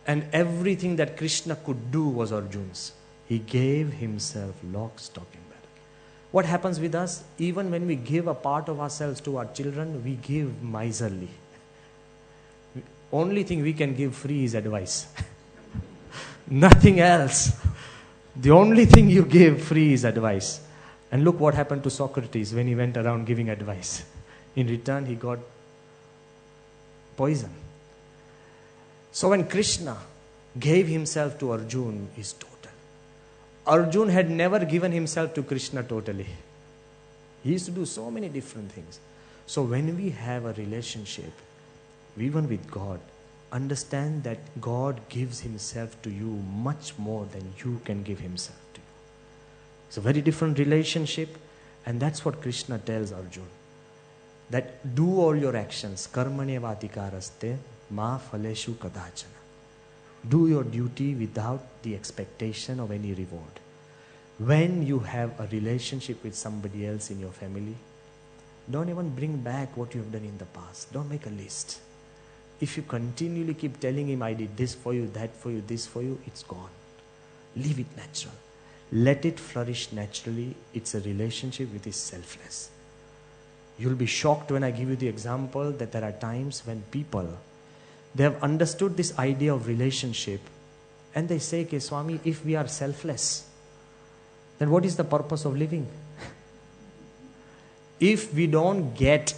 And everything that Krishna could do was Arjun's. He gave himself lock, stock and barrel. What happens with us? Even when we give a part of ourselves to our children, we give miserly. Only thing we can give free is advice. Nothing else. The only thing you give free is advice. And look what happened to Socrates when he went around giving advice. In return, he got poison. So when Krishna gave himself to Arjun, is total. Arjun had never given himself to Krishna totally. He used to do so many different things. So when we have a relationship, even with God, understand that God gives himself to you much more than you can give himself to you. It's a very different relationship, and that's what Krishna tells Arjun. That do all your actions, karmanyeva adhikaraste ma phaleshu kadachana. Do your duty without the expectation of any reward. When you have a relationship with somebody else in your family, don't even bring back what you have done in the past. Don't make a list. If you continually keep telling him, I did this for you, that for you, this for you, it's gone. Leave it natural. Let it flourish naturally. It's a relationship which is selfless. You'll be shocked when I give you the example that there are times when people, they have understood this idea of relationship and they say, okay, Swami, if we are selfless, then what is the purpose of living? If we don't get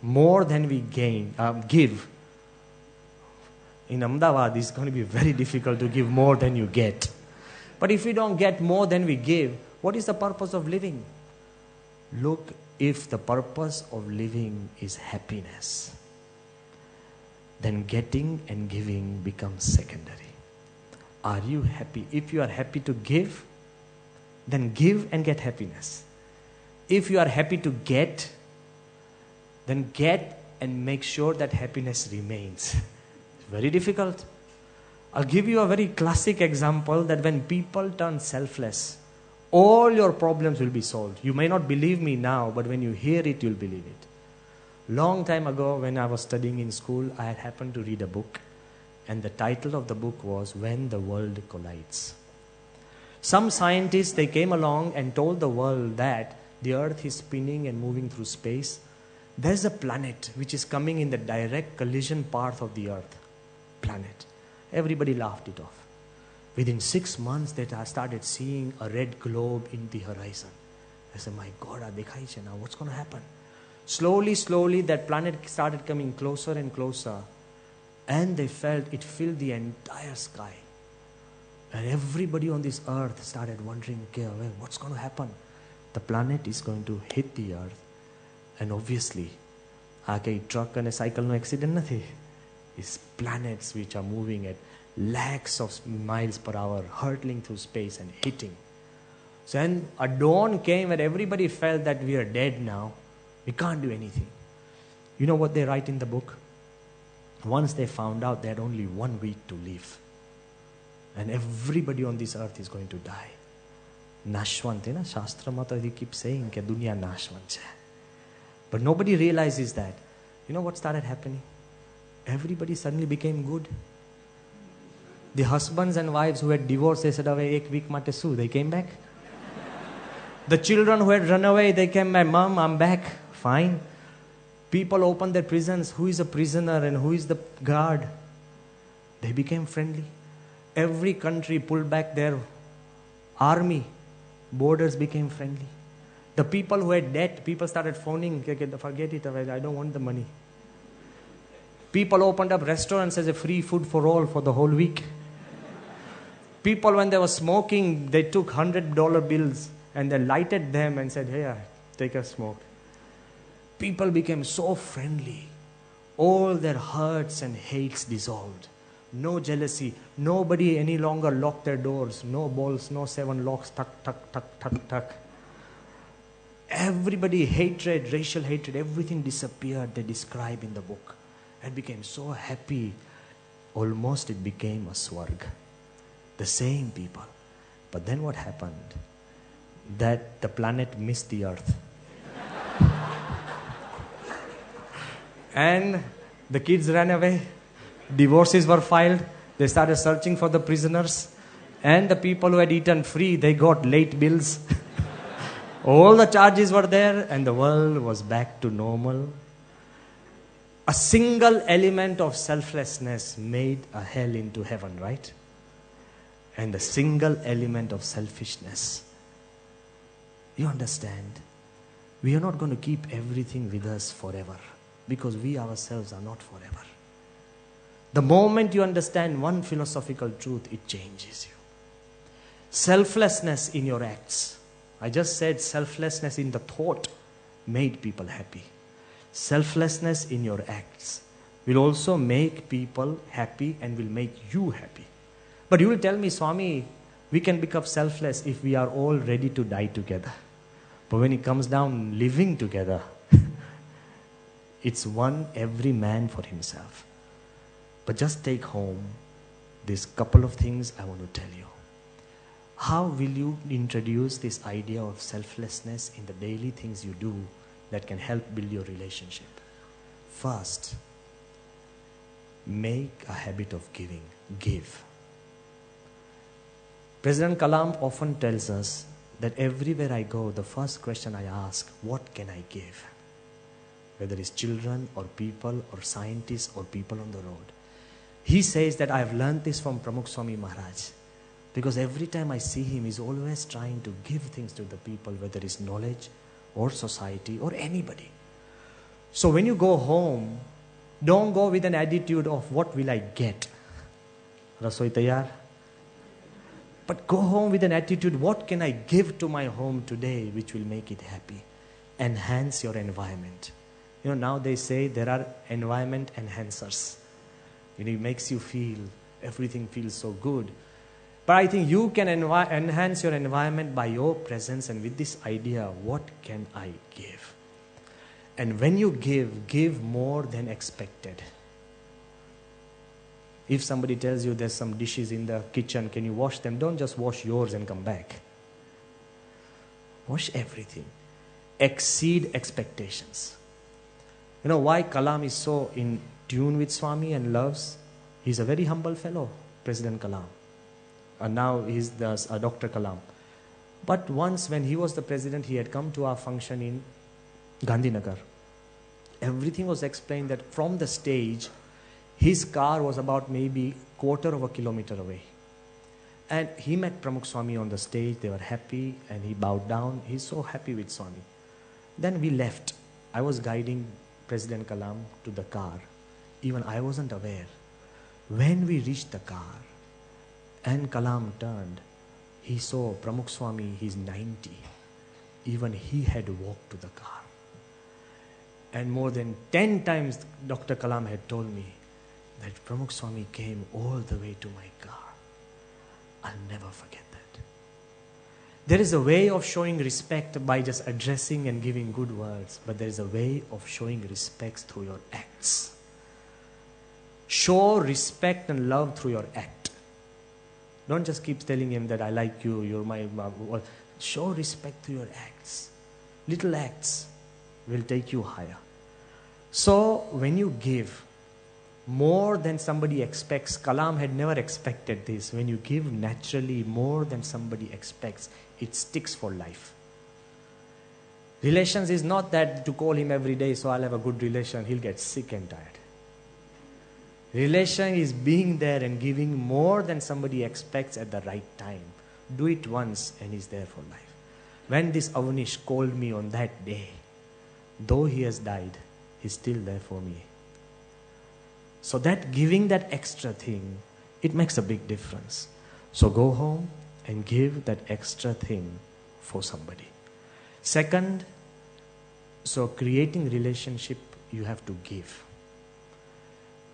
more than we give, in Ahmedabad, it's going to be very difficult to give more than you get. But if we don't get more than we give, what is the purpose of living? Look, if the purpose of living is happiness, then getting and giving becomes secondary. Are you happy? If you are happy to give, then give and get happiness. If you are happy to get, then get and make sure that happiness remains. It's very difficult. I'll give you a very classic example that when people turn selfless, all your problems will be solved. You may not believe me now, but when you hear it, you'll believe it. Long time ago, when I was studying in school, I had happened to read a book, and the title of the book was When the World Collides. Some scientists, they came along and told the world that the earth is spinning and moving through space. There's a planet which is coming in the direct collision path of the earth. Planet. Everybody laughed it off. Within 6 months, they started seeing a red globe in the horizon. I said, my God, now what's going to happen? Slowly, that planet started coming closer and closer. And they felt it filled the entire sky. And everybody on this earth started wondering, okay, well, what's going to happen? The planet is going to hit the earth. And obviously, a truck and a cycle no accident nathi. It's planets which are moving at lakhs of miles per hour, hurtling through space and hitting. So then a dawn came where everybody felt that we are dead now. We can't do anything. You know what they write in the book? Once they found out they had only 1 week to live. And everybody on this earth is going to die. Nashwant, na? Shastra mata, they keep saying that dunya nashwant hai. But nobody realizes that. You know what started happening? Everybody suddenly became good. The husbands and wives who had divorced, they said, "Ek week mate su," they came back. The children who had run away, they came back. Mom, I'm back. Fine. People opened their prisons. Who is a prisoner and who is the guard? They became friendly. Every country pulled back their army. Borders became friendly. The people who had debt, people started phoning, forget it, I don't want the money. People opened up restaurants as a free food for all for the whole week. People, when they were smoking, they took $100 bills and they lighted them and said, hey, take a smoke. People became so friendly. All their hurts and hates dissolved. No jealousy. Nobody any longer locked their doors. No bolts, no 7 locks, tuck, tuck, tuck, tuck, tuck. Everybody, hatred, racial hatred, everything disappeared, they describe in the book. And became so happy. Almost it became a swarg. The same people. But then what happened? That the planet missed the earth. And the kids ran away. Divorces were filed. They started searching for the prisoners. And the people who had eaten free, they got late bills. All the charges were there and the world was back to normal. A single element of selflessness made a hell into heaven, right? And a single element of selfishness. You understand? We are not going to keep everything with us forever because we ourselves are not forever. The moment you understand one philosophical truth, it changes you. Selflessness in your acts. I just said selflessness in the thought made people happy. Selflessness in your acts will also make people happy and will make you happy. But you will tell me, Swami, we can become selfless if we are all ready to die together. But when it comes down living together, it's one every man for himself. But just take home this couple of things I want to tell you. How will you introduce this idea of selflessness in the daily things you do that can help build your relationship? First, make a habit of giving. Give. President Kalam often tells us that everywhere I go, the first question I ask, what can I give? Whether it's children or people or scientists or people on the road. He says that I've learned this from Pramukh Swami Maharaj. Because every time I see him, he's always trying to give things to the people, whether it's knowledge or society or anybody. So when you go home, don't go with an attitude of what will I get? Rasoi tayar? But go home with an attitude, what can I give to my home today which will make it happy? Enhance your environment. You know, now they say there are environment enhancers. It makes you feel, everything feels so good. But I think you can enhance your environment by your presence and with this idea, what can I give? And when you give more than expected. If somebody tells you there's some dishes in the kitchen, can you wash them? Don't just wash yours and come back. Wash everything. Exceed expectations. You know why Kalam is so in tune with Swami and loves? He's a very humble fellow, President Kalam. And now he's Dr. Kalam. But once when he was the president, he had come to our function in Gandhinagar. Everything was explained that from the stage, his car was about maybe quarter of a kilometer away. And he met Pramukh Swami on the stage. They were happy and he bowed down. He's so happy with Swami. Then we left. I was guiding President Kalam to the car. Even I wasn't aware. When we reached the car and Kalam turned, he saw Pramukh Swami, he's 90. Even he had walked to the car. And more than 10 times Dr. Kalam had told me that Pramukh Swami came all the way to my car. I'll never forget that. There is a way of showing respect by just addressing and giving good words, but there is a way of showing respect through your acts. Show respect and love through your act. Don't just keep telling him that I like you, you're my... Show respect through your acts. Little acts will take you higher. So when you give more than somebody expects, Kalam had never expected this. When you give naturally more than somebody expects, it sticks for life. Relations is not that to call him every day, so I'll have a good relation. He'll get sick and tired. Relation is being there and giving more than somebody expects at the right time. Do it once and he's there for life. When this Avnish called me on that day, though he has died, he's still there for me. So that giving that extra thing, it makes a big difference. So go home and give that extra thing for somebody. Second, so creating relationship, you have to give.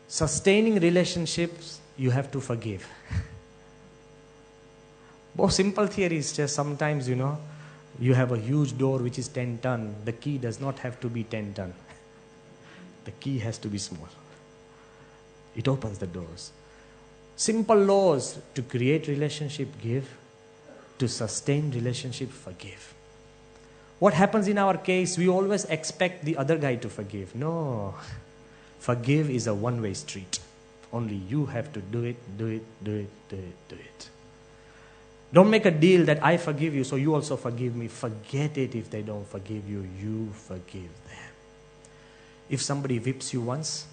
Sustaining relationships, you have to forgive. More simple theory is just sometimes, you have a huge door which is 10 ton. The key does not have to be 10 ton. The key has to be small. It opens the doors. Simple laws: to create relationship, give. To sustain relationship, forgive. What happens in our case, we always expect the other guy to forgive. No. Forgive is a one-way street. Only you have to do it, do it, do it, do it, do it. Don't make a deal that I forgive you, so you also forgive me. Forget it if they don't forgive you. You forgive them. If somebody whips you once,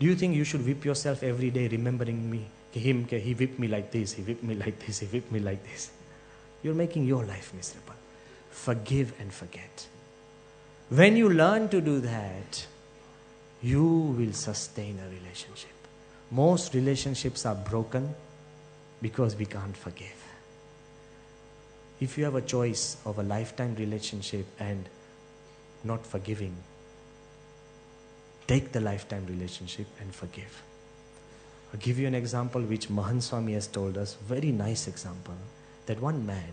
do you think you should whip yourself every day remembering me? He whipped me like this, he whipped me like this, he whipped me like this. You're making your life miserable. Forgive and forget. When you learn to do that, you will sustain a relationship. Most relationships are broken because we can't forgive. If you have a choice of a lifetime relationship and not forgiving, take the lifetime relationship and forgive. I'll give you an example which Mahan Swami has told us, very nice example, that one man,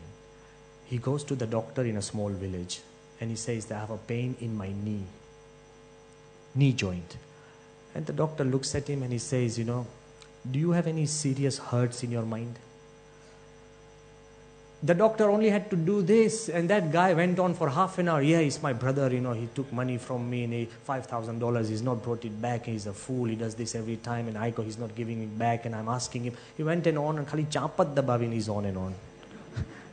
he goes to the doctor in a small village and he says that I have a pain in my knee joint. And the doctor looks at him and he says, do you have any serious hurts in your mind? The doctor only had to do this, and that guy went on for half an hour. Yeah, he's my brother, he took money from me, and $5,000, he's not brought it back, he's a fool, he does this every time, and he's not giving it back, and I'm asking him. He went and on, and khali chapat dabavin is on and on.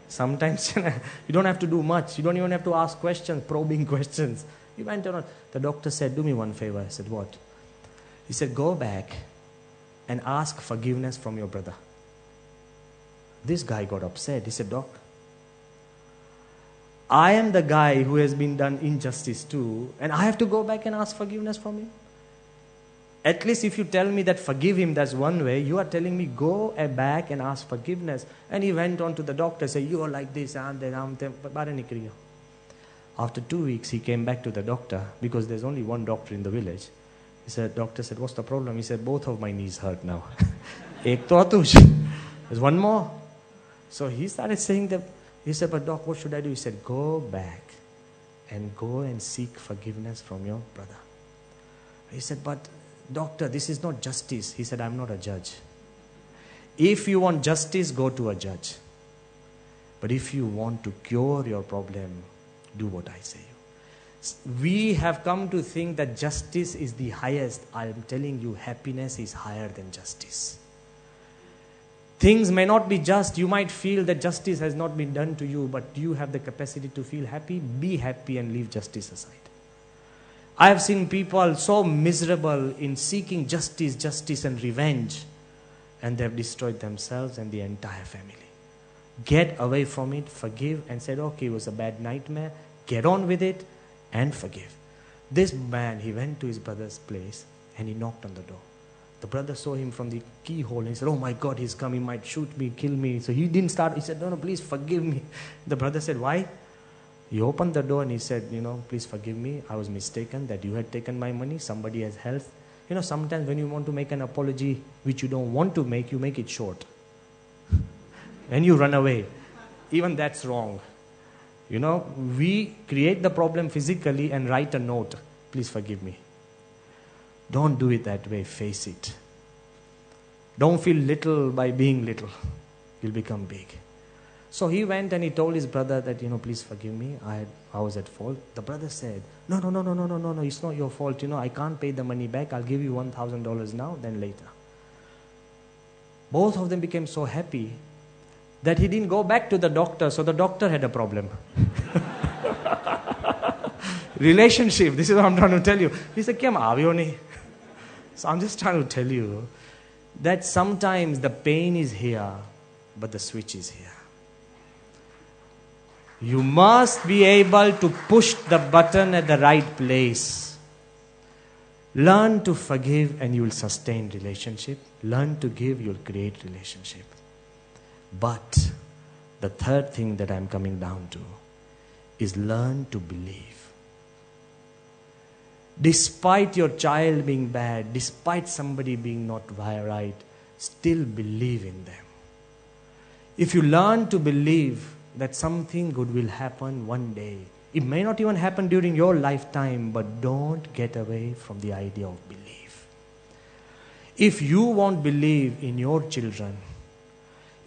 Sometimes you don't have to do much. You don't even have to ask questions, probing questions. He went on. The doctor said, do me one favor. I said, what? He said, go back and ask forgiveness from your brother. This guy got upset. He said, Doc, I am the guy who has been done injustice to, and I have to go back and ask forgiveness from him? At least if you tell me that forgive him, that's one way. You are telling me go back and ask forgiveness. And he went on to the doctor, say, you are like this, I'm there. After 2 weeks, he came back to the doctor, because there's only one doctor in the village. Doctor said, what's the problem? He said, both of my knees hurt now. Ek to atuj. There's one more. So he started saying that, he said, but doc, what should I do? He said, go back and go and seek forgiveness from your brother. He said, but doctor, this is not justice. He said, I'm not a judge. If you want justice, go to a judge. But if you want to cure your problem, do what I say. We have come to think that justice is the highest. I am telling you, happiness is higher than justice. Things may not be just. You might feel that justice has not been done to you, but you have the capacity to feel happy. Be happy and leave justice aside. I have seen people so miserable in seeking justice and revenge, and they have destroyed themselves and the entire family. Get away from it, forgive, and said, okay, it was a bad nightmare. Get on with it and forgive. This man, he went to his brother's place and he knocked on the door. The brother saw him from the keyhole and he said, oh my God, he's come, he might shoot me, kill me. So he didn't start, he said, no, please forgive me. The brother said, why? He opened the door and he said, please forgive me. I was mistaken that you had taken my money, somebody has helped. Sometimes when you want to make an apology which you don't want to make, you make it short. And you run away. Even that's wrong. We create the problem physically and write a note. Please forgive me. Don't do it that way. Face it. Don't feel little by being little. You'll become big. So he went and he told his brother that, please forgive me. I was at fault. The brother said, no, it's not your fault. I can't pay the money back. I'll give you $1,000 now, then later. Both of them became so happy that he didn't go back to the doctor. So the doctor had a problem. Relationship. This is what I'm trying to tell you. He said, Kya aavyo nahi? So I'm just trying to tell you that sometimes the pain is here, but the switch is here. You must be able to push the button at the right place. Learn to forgive and you will sustain relationship. Learn to give, you'll create relationship. But the third thing that I'm coming down to is learn to believe. Despite your child being bad, despite somebody being not right, still believe in them. If you learn to believe that something good will happen one day, it may not even happen during your lifetime, but don't get away from the idea of belief. If you won't believe in your children,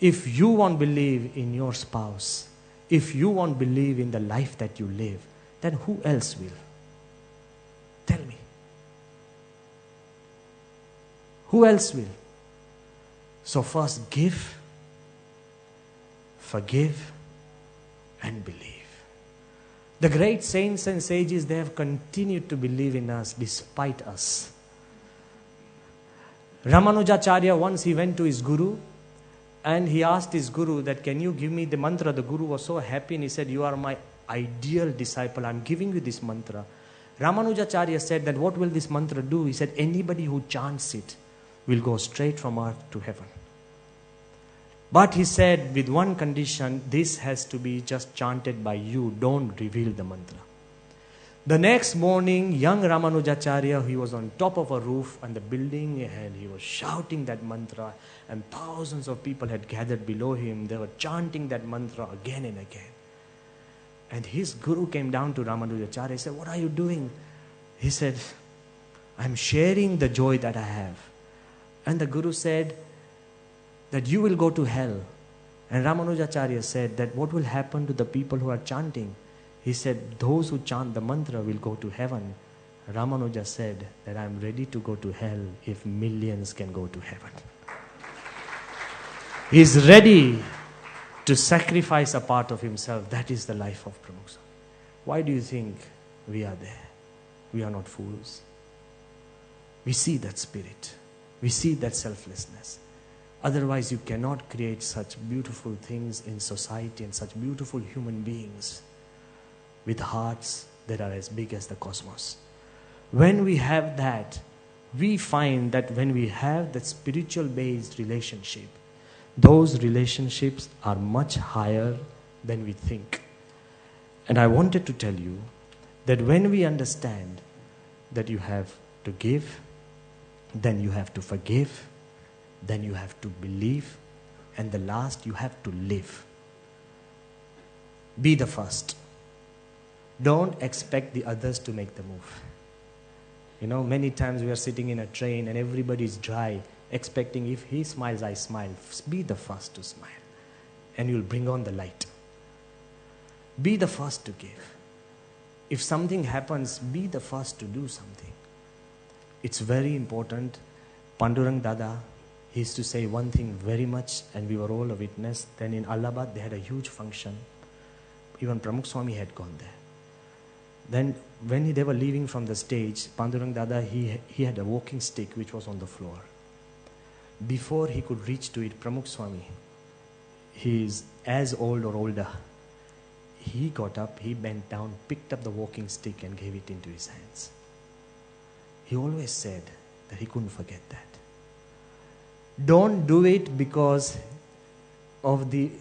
if you won't believe in your spouse, if you won't believe in the life that you live, then who else will? Tell me. Who else will? So first give, forgive, and believe. The great saints and sages, they have continued to believe in us despite us. Ramanujacharya, once he went to his guru and he asked his guru that, can you give me the mantra? The guru was so happy and he said, you are my ideal disciple. I'm giving you this mantra. Ramanujacharya said that, what will this mantra do? He said, anybody who chants it will go straight from earth to heaven. But he said, with one condition, this has to be just chanted by you. Don't reveal the mantra. The next morning, young Ramanujacharya, he was on top of a roof and the building, and he was shouting that mantra, and thousands of people had gathered below him. They were chanting that mantra again and again. And his guru came down to Ramanujacharya. He said, what are you doing? He said, I'm sharing the joy that I have. And the guru said that you will go to hell. And Ramanujacharya said that what will happen to the people who are chanting? He said, those who chant the mantra will go to heaven. Ramanuja said that I'm ready to go to hell if millions can go to heaven. He's ready to sacrifice a part of himself. That is the life of Pramukh. Why do you think we are there? We are not fools. We see that spirit. We see that selflessness. Otherwise, you cannot create such beautiful things in society and such beautiful human beings with hearts that are as big as the cosmos. When we have that, we find that when we have that spiritual based relationship, those relationships are much higher than we think. And I wanted to tell you that when we understand that you have to give, then you have to forgive, then you have to believe, And the last, you have to live. Be the first. Don't expect the others to make the move. You know, many times we are sitting in a train and everybody is dry, expecting if he smiles, I smile. Be the first to smile. And you'll bring on the light. Be the first to give. If something happens, be the first to do something. It's very important. Pandurang Dada, he used to say one thing very much, and we were all a witness. Then in Allahabad, they had a huge function. Even Pramukh Swami had gone there. Then when they were leaving from the stage, Pandurang Dada, he had a walking stick which was on the floor. Before he could reach to it, Pramukh Swami, he is as old or older. He got up, he bent down, picked up the walking stick and gave it into his hands. He always said that he couldn't forget that. Don't do it because of the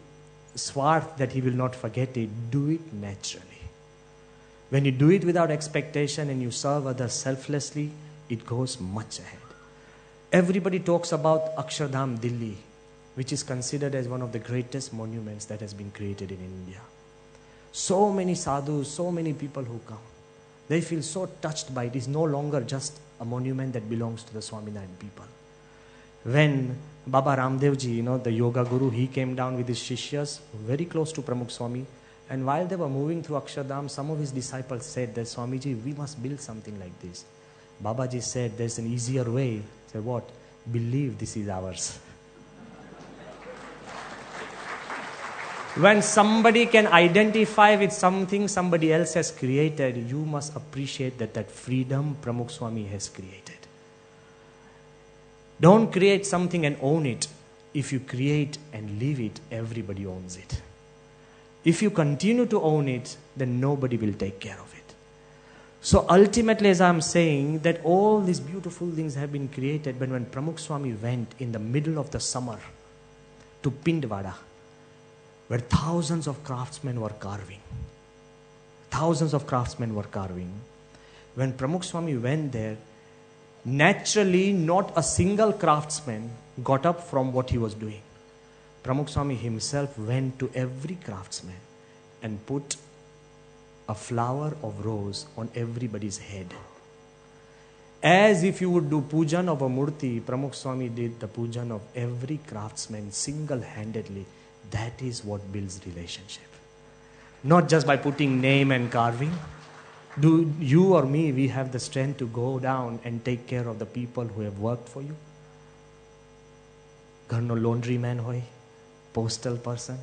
swarth that he will not forget it. Do it naturally. When you do it without expectation and you serve others selflessly, it goes much ahead. Everybody talks about Akshardham, Delhi, which is considered as one of the greatest monuments that has been created in India. So many sadhus, so many people who come. They feel so touched by it. It is no longer just a monument that belongs to the Swaminarayan people. When Baba Ramdevji, you know, the yoga guru, he came down with his shishyas, very close to Pramukh Swami. And while they were moving through Akshardham, some of his disciples said that, Swamiji, we must build something like this. Babaji said, there's an easier way. He said, what? Believe this is ours. When somebody can identify with something somebody else has created, you must appreciate that freedom Pramukh Swami has created. Don't create something and own it. If you create and leave it, everybody owns it. If you continue to own it, then nobody will take care of it. So ultimately, as I'm saying, that all these beautiful things have been created, but when Pramukh Swami went in the middle of the summer to Pindwada, where thousands of craftsmen were carving. Thousands of craftsmen were carving. When Pramukh Swami went there, naturally not a single craftsman got up from what he was doing. Pramukh Swami himself went to every craftsman and put a flower of rose on everybody's head. As if you would do pujan of a murti, Pramukh Swami did the pujan of every craftsman single-handedly. That is what builds relationship. Not just by putting name and carving. Do you or me, we have the strength to go down and take care of the people who have worked for you? Garno laundry man hoy, postal person.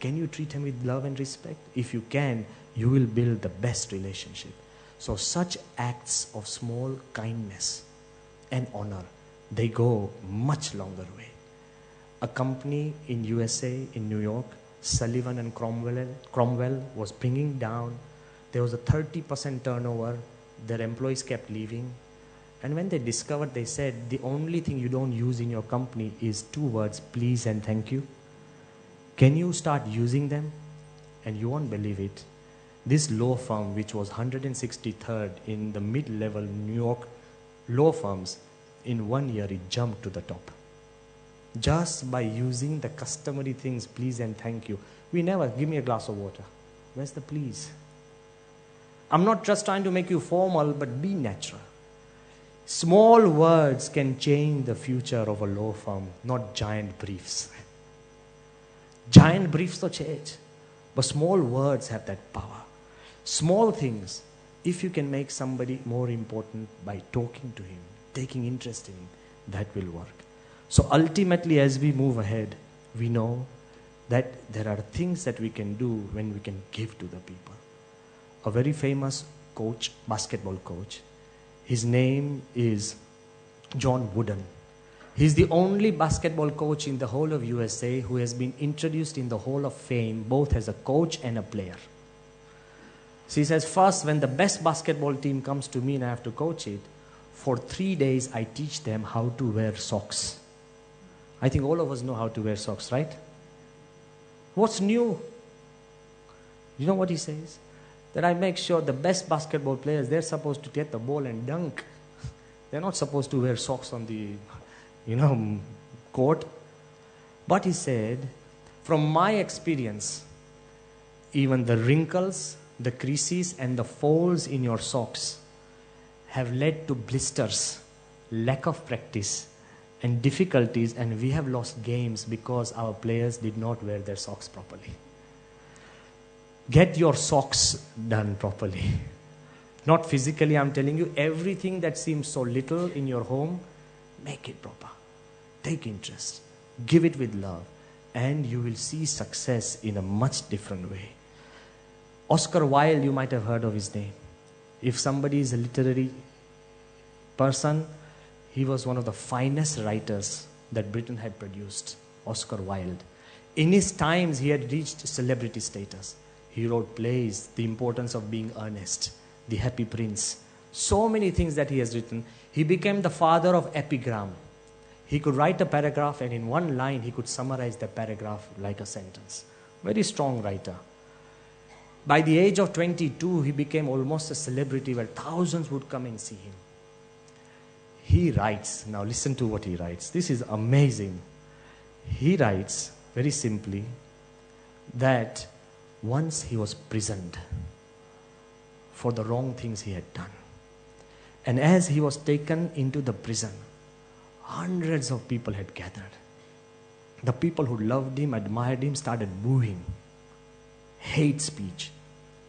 Can you treat him with love and respect? If you can, you will build the best relationship. So such acts of small kindness and honor, they go much longer way. A company in USA, in New York, Sullivan and Cromwell was bringing down, there was a 30% turnover, their employees kept leaving. And when they discovered, they said, the only thing you don't use in your company is 2 words, please and thank you. Can you start using them? And you won't believe it. This law firm, which was 163rd in the mid-level New York law firms, in 1 year it jumped to the top. Just by using the customary things, please and thank you. We never, give me a glass of water. Where's the please? I'm not just trying to make you formal, but be natural. Small words can change the future of a law firm, not giant briefs. Giant briefs to change, but small words have that power. Small things, if you can make somebody more important by talking to him, taking interest in him, that will work. So ultimately, as we move ahead, we know that there are things that we can do when we can give to the people. A very famous coach, basketball coach, his name is John Wooden. He's the only basketball coach in the whole of USA who has been introduced in the Hall of Fame, both as a coach and a player. So he says, first, when the best basketball team comes to me and I have to coach it, for 3 days I teach them how to wear socks. I think all of us know how to wear socks, right? What's new? You know what he says? That I make sure the best basketball players, they're supposed to get the ball and dunk. They're not supposed to wear socks on the, court. But he said, from my experience, even the wrinkles, the creases and the folds in your socks have led to blisters, lack of practice and difficulties, and we have lost games because our players did not wear their socks properly. Get your socks done properly. Not physically, I'm telling you, everything that seems so little in your home, make it proper. Take interest. Give it with love. And you will see success in a much different way. Oscar Wilde, you might have heard of his name. If somebody is a literary person, he was one of the finest writers that Britain had produced, Oscar Wilde. In his times, he had reached celebrity status. He wrote plays, The Importance of Being Earnest, The Happy Prince, so many things that he has written. He became the father of epigram. He could write a paragraph and in one line he could summarize the paragraph like a sentence. Very strong writer. By the age of 22, he became almost a celebrity where thousands would come and see him. He writes, now listen to what he writes. This is amazing. He writes, very simply, that once he was prisoned for the wrong things he had done. And as he was taken into the prison, hundreds of people had gathered. The people who loved him, admired him, started booing, hate speech,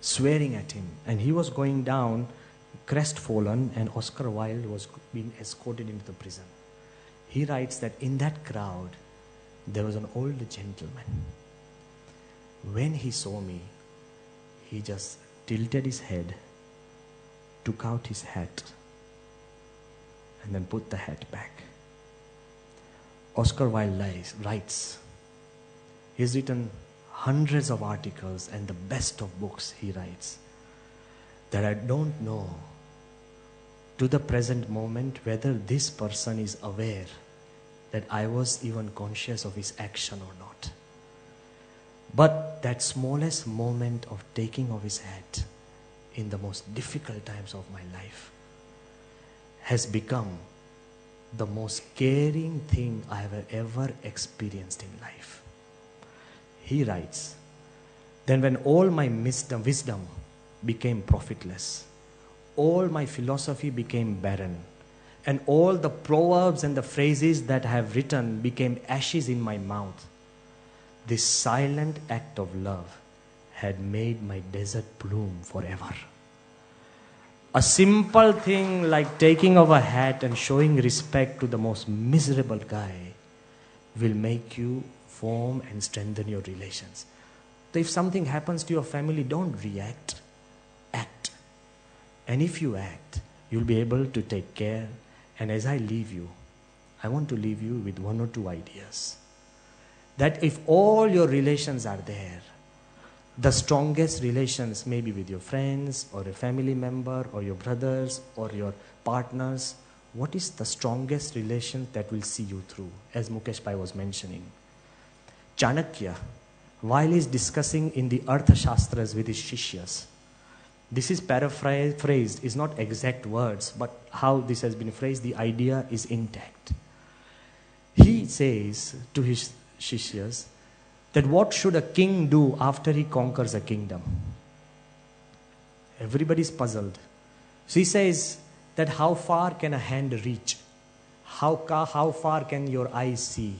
swearing at him. And he was going down crestfallen, and Oscar Wilde was being escorted into the prison. He writes that in that crowd, there was an old gentleman. When he saw me, he just tilted his head, took out his hat, and then put the hat back. Oscar Wilde writes, he's written hundreds of articles and the best of books. He writes that I don't know to the present moment whether this person is aware that I was even conscious of his action or not. But that smallest moment of taking off his hat in the most difficult times of my life has become the most caring thing I have ever experienced in life. He writes, then when all my wisdom became profitless, all my philosophy became barren, and all the proverbs and the phrases that I have written became ashes in my mouth, this silent act of love had made my desert bloom forever. A simple thing like taking off a hat and showing respect to the most miserable guy will make you form and strengthen your relations. So if something happens to your family, don't react, act. And if you act, you'll be able to take care. And as I leave you, I want to leave you with one or two ideas. That if all your relations are there, the strongest relations may be with your friends or a family member or your brothers or your partners. What is the strongest relation that will see you through? As Mukesh Bhai was mentioning. Chanakya, while he's discussing in the Arthashastras with his Shishyas, this is paraphrased, is not exact words, but how this has been phrased, the idea is intact. He says to his Shishyas that what should a king do after he conquers a kingdom? Everybody's puzzled. So he says that how far can a hand reach? How far can your eyes see?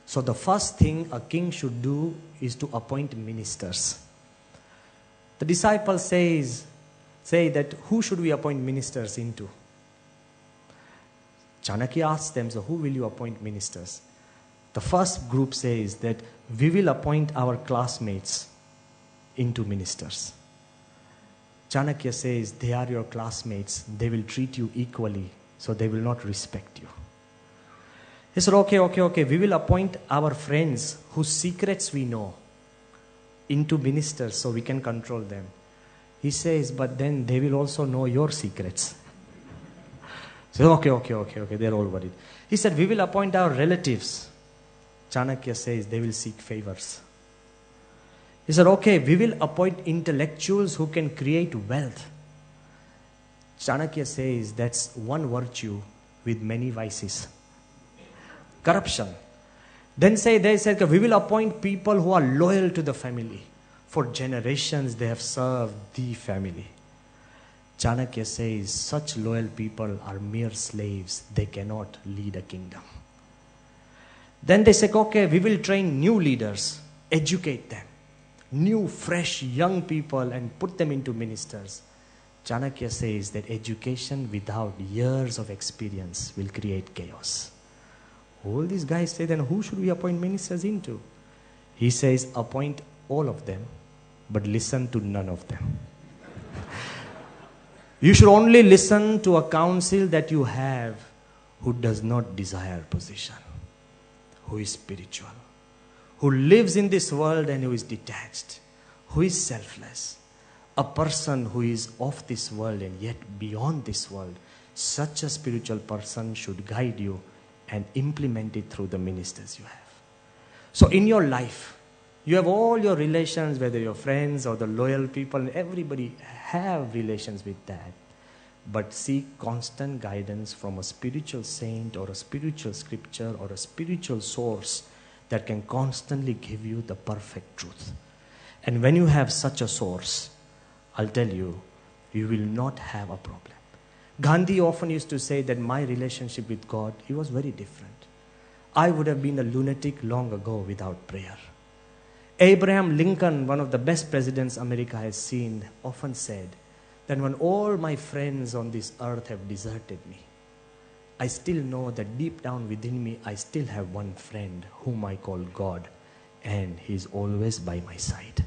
So the first thing a king should do is to appoint ministers. The disciples say that who should we appoint ministers into? Chanakya asks them, so who will you appoint ministers? The first group says that we will appoint our classmates into ministers. Chanakya says they are your classmates. They will treat you equally, so they will not respect you. He said, okay. We will appoint our friends whose secrets we know into ministers so we can control them. He says, but then they will also know your secrets. So, okay, they're all worried. He said, we will appoint our relatives. Chanakya says they will seek favors. He said, okay, we will appoint intellectuals who can create wealth. Chanakya says that's one virtue with many vices. Corruption. Then they said, we will appoint people who are loyal to the family. For generations they have served the family. Chanakya says, such loyal people are mere slaves. They cannot lead a kingdom. Then they say, okay, we will train new leaders, educate them. New, fresh, young people and put them into ministers. Chanakya says that education without years of experience will create chaos. All these guys say, then who should we appoint ministers into? He says, appoint all of them, but listen to none of them. You should only listen to a council that you have who does not desire position, who is spiritual, who lives in this world and who is detached, who is selfless. A person who is of this world and yet beyond this world. Such a spiritual person should guide you and implement it through the ministers you have. So in your life, you have all your relations, whether your friends or the loyal people, and everybody have relations with that. But seek constant guidance from a spiritual saint or a spiritual scripture or a spiritual source that can constantly give you the perfect truth. And when you have such a source, I'll tell you, you will not have a problem. Gandhi often used to say that my relationship with God, it was very different. I would have been a lunatic long ago without prayer. Abraham Lincoln, one of the best presidents America has seen, often said that when all my friends on this earth have deserted me, I still know that deep down within me, I still have one friend whom I call God, and He is always by my side.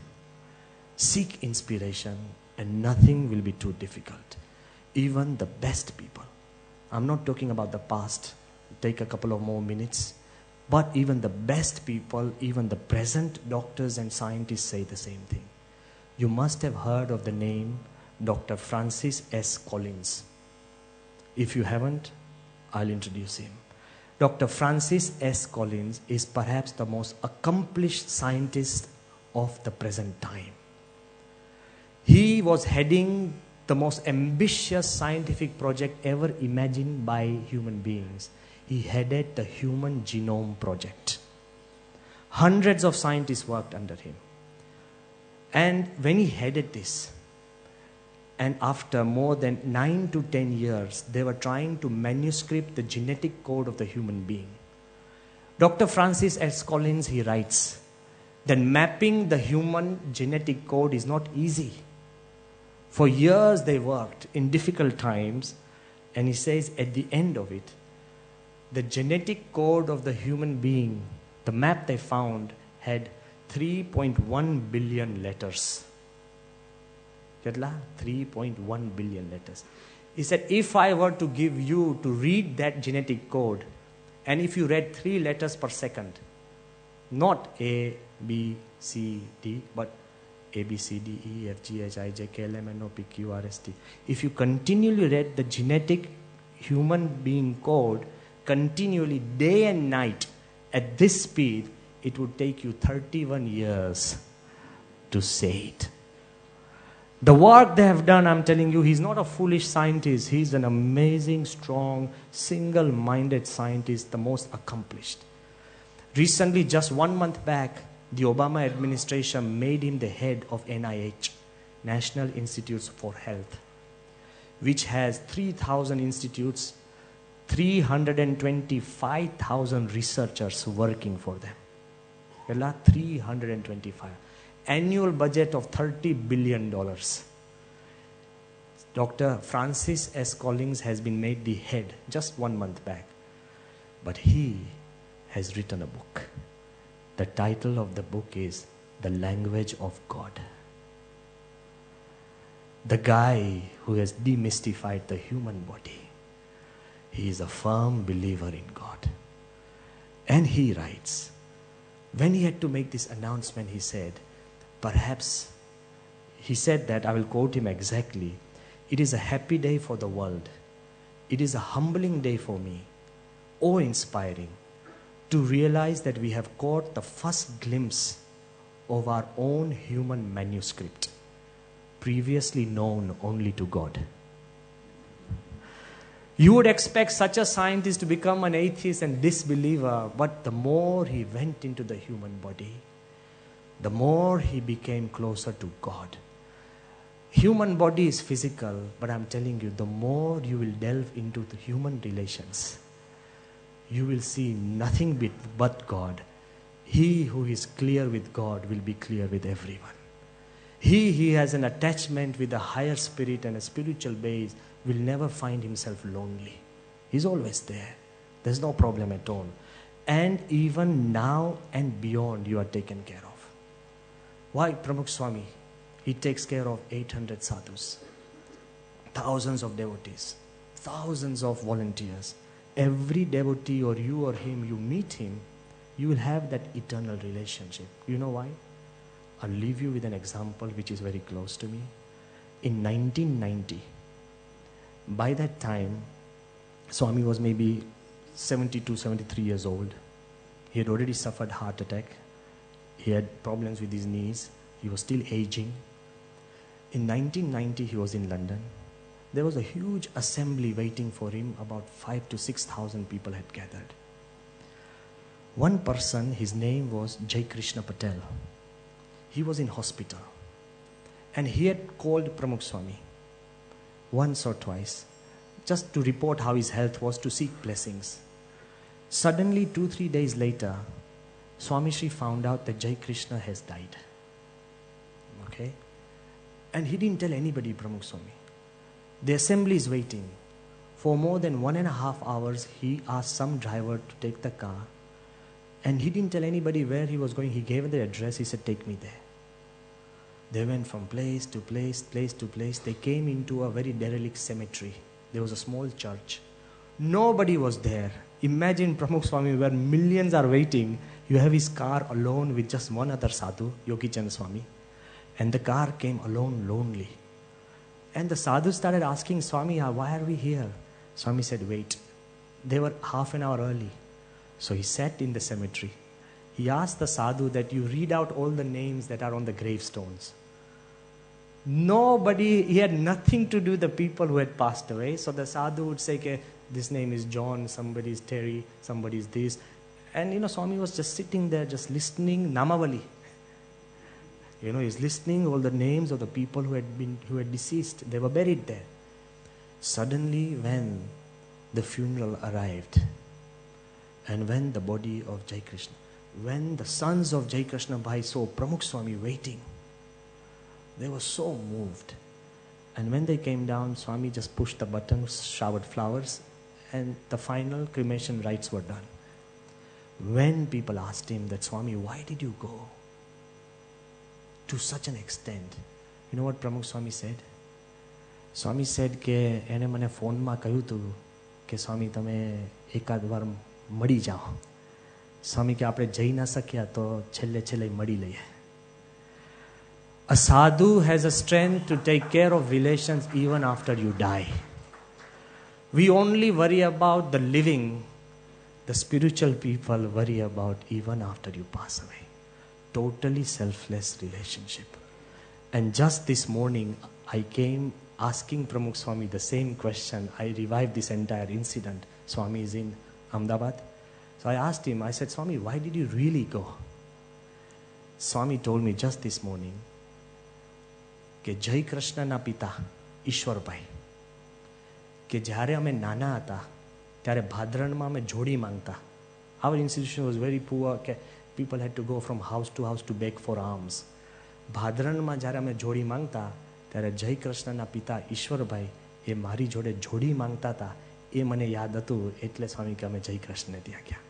Seek inspiration, and nothing will be too difficult. Even the best people. I'm not talking about the past. Take a couple of more minutes. But even the best people, even the present doctors and scientists say the same thing. You must have heard of the name Dr. Francis S. Collins. If you haven't, I'll introduce him. Dr. Francis S. Collins is perhaps the most accomplished scientist of the present time. He was heading the most ambitious scientific project ever imagined by human beings. He headed the Human Genome Project. Hundreds of scientists worked under him. And when he headed this, and after more than 9 to 10 years, they were trying to manuscript the genetic code of the human being. Dr. Francis S. Collins, he writes that mapping the human genetic code is not easy. For years they worked in difficult times, and he says at the end of it, the genetic code of the human being, the map they found, had 3.1 billion letters. 3.1 billion letters. He said, if I were to give you to read that genetic code, and if you read 3 letters per second, not A, B, C, D, but A, B, C, D, E, F, G, H, I, J, K, L, M, N, O, P, Q, R, S, T. If you continually read the genetic human being code, continually, day and night, at this speed, it would take you 31 years to say it. The work they have done, I'm telling you, he's not a foolish scientist. He's an amazing, strong, single-minded scientist, the most accomplished. Recently, just 1 month back, the Obama administration made him the head of NIH, National Institutes for Health, which has 3,000 institutes, 325,000 researchers working for them. 325. Annual budget of $30 billion. Dr. Francis S. Collins has been made the head just 1 month back. But he has written a book. The title of the book is The Language of God. The guy who has demystified the human body. He is a firm believer in God. And he writes, when he had to make this announcement, he said, perhaps, he said that, I will quote him exactly, it is a happy day for the world. It is a humbling day for me, awe-inspiring, to realize that we have caught the first glimpse of our own human manuscript, previously known only to God. You would expect such a scientist to become an atheist and disbeliever, but the more he went into the human body, the more he became closer to God. Human body is physical, but I'm telling you, the more you will delve into the human relations, you will see nothing but God. He who is clear with God will be clear with everyone. He has an attachment with a higher spirit and a spiritual base will never find himself lonely. He's always there. There's no problem at all. And even now and beyond, you are taken care of. Why Pramukh Swami? He takes care of 800 sadhus, thousands of devotees, thousands of volunteers. Every devotee or you or him, you meet him, you will have that eternal relationship. You know why? I'll leave you with an example which is very close to me. In 1990, by that time, Swami was maybe 72, 73 years old. He had already suffered heart attack. He had problems with his knees. He was still aging. In 1990, he was in London. There was a huge assembly waiting for him. About 5,000 to 6,000 people had gathered. One person, his name was Jai Krishna Patel. He was in hospital. And he had called Pramukh Swami once or twice, just to report how his health was, to seek blessings. Suddenly, 2-3 days later, Swami Shri found out that Jai Krishna has died. Okay? And he didn't tell anybody, Pramukh Swami. The assembly is waiting. For more than 1.5 hours, he asked some driver to take the car. And he didn't tell anybody where he was going. He gave the address. He said, take me there. They went from place to place, place to place. They came into a very derelict cemetery. There was a small church. Nobody was there. Imagine Pramukh Swami, where millions are waiting. You have his car alone with just one other sadhu, Yogi Chand Swami. And the car came alone, lonely. And the sadhu started asking Swami, why are we here? Swami said, wait. They were half an hour early. So he sat in the cemetery. He asked the sadhu that you read out all the names that are on the gravestones. Nobody, he had nothing to do with the people who had passed away. So the sadhu would say, okay, this name is John, somebody is Terry, somebody is this. And Swami was just sitting there, just listening, Namavali. He's listening all the names of the people who had deceased. They were buried there. Suddenly, when the funeral arrived, and when the body of Jai Krishna, when the sons of Jai Krishna Bhai saw Pramukh Swami waiting, they were so moved. And when they came down, Swami just pushed the button, showered flowers, and the final cremation rites were done. When people asked him that, Swami, why did you go to such an extent? You know what Pramukh Swami said? Swami said કે એને મને ફોનમાં કહ્યું હતું કે સ્વામી તમે એકાદ વાર મળી જાઓ. સ્વામી કે આપણે જઈ ના શક્યા તો છેલ્લે મળી લઈએ. A sadhu has a strength to take care of relations even after you die. We only worry about the living. The spiritual people worry about even after you pass away. Totally selfless relationship. And just this morning, I came asking Pramukh Swami the same question. I revived this entire incident. Swami is in Ahmedabad. So I asked him, I said, Swami, why did you really go? Swami told me just this morning, કે જય કૃષ્ણના પિતા ઈશ્વરભાઈ કે જ્યારે અમે નાના હતા ત્યારે ભાદરણમાં અમે જોડી માંગતા. Our institution was very poor. People had to go from house to house to beg for alms. ભાદરણમાં જ્યારે અમે જોડી માંગતા ત્યારે જય કૃષ્ણના પિતા ઈશ્વરભાઈ એ મારી જોડે જોડી માંગતા હતા. એ મને યાદ હતું એટલે સ્વામી કે અમે જય કૃષ્ણને ત્યાં ગયા.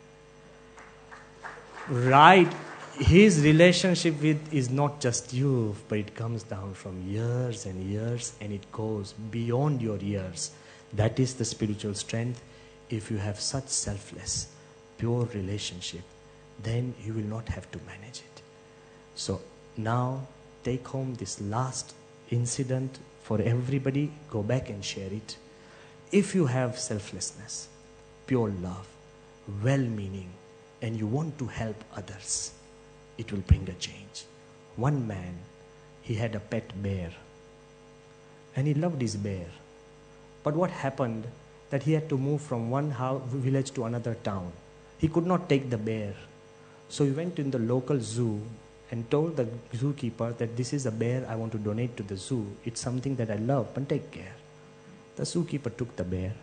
Right. His relationship with is not just you, but it comes down from years and years, and it goes beyond your years. That is the spiritual strength. If you have such selfless, pure relationship, then you will not have to manage it. So now take home this last incident for everybody. Go back and share it. If you have selflessness, pure love, well-meaning, and you want to help others, it will bring a change. One man, he had a pet bear. And he loved his bear. But what happened, that he had to move from one village to another town. He could not take the bear. So he went in the local zoo and told the zookeeper that this is a bear I want to donate to the zoo. It's something that I love, but take care. The zookeeper took the bear.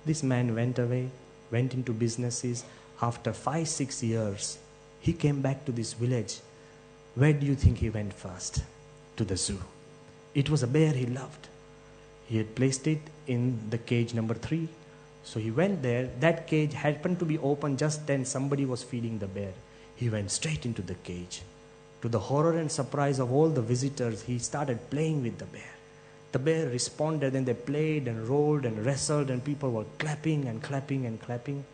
This man went away, went into businesses. After 5-6 years, he came back to this village. Where do you think he went first? To the zoo. It was a bear he loved. He had placed it in the cage number 3. So he went there. That cage happened to be open just then. Somebody was feeding the bear. He went straight into the cage. To the horror and surprise of all the visitors, he started playing with the bear. The bear responded, and they played and rolled and wrestled, and people were clapping and clapping and clapping.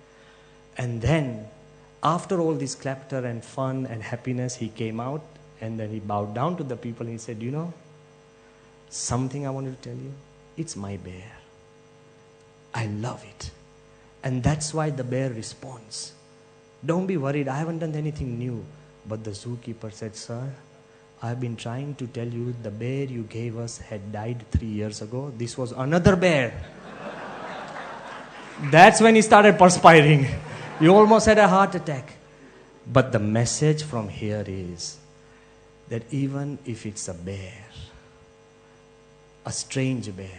And then, after all this clatter and fun and happiness, he came out, and then he bowed down to the people and he said, you know, something I wanted to tell you. It's my bear. I love it. And that's why the bear responds. Don't be worried, I haven't done anything new. But the zookeeper said, sir, I've been trying to tell you the bear you gave us had died 3 years ago. This was another bear. That's when he started perspiring. He almost had a heart attack. But the message from here is that even if it's a bear, a strange bear,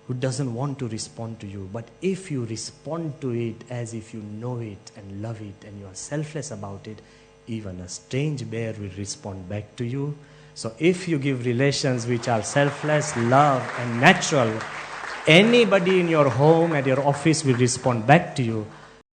who doesn't want to respond to you, but if you respond to it as if you know it and love it and you are selfless about it, even a strange bear will respond back to you. So if you give relations which are selfless, love and natural, anybody in your home and your office will respond back to you.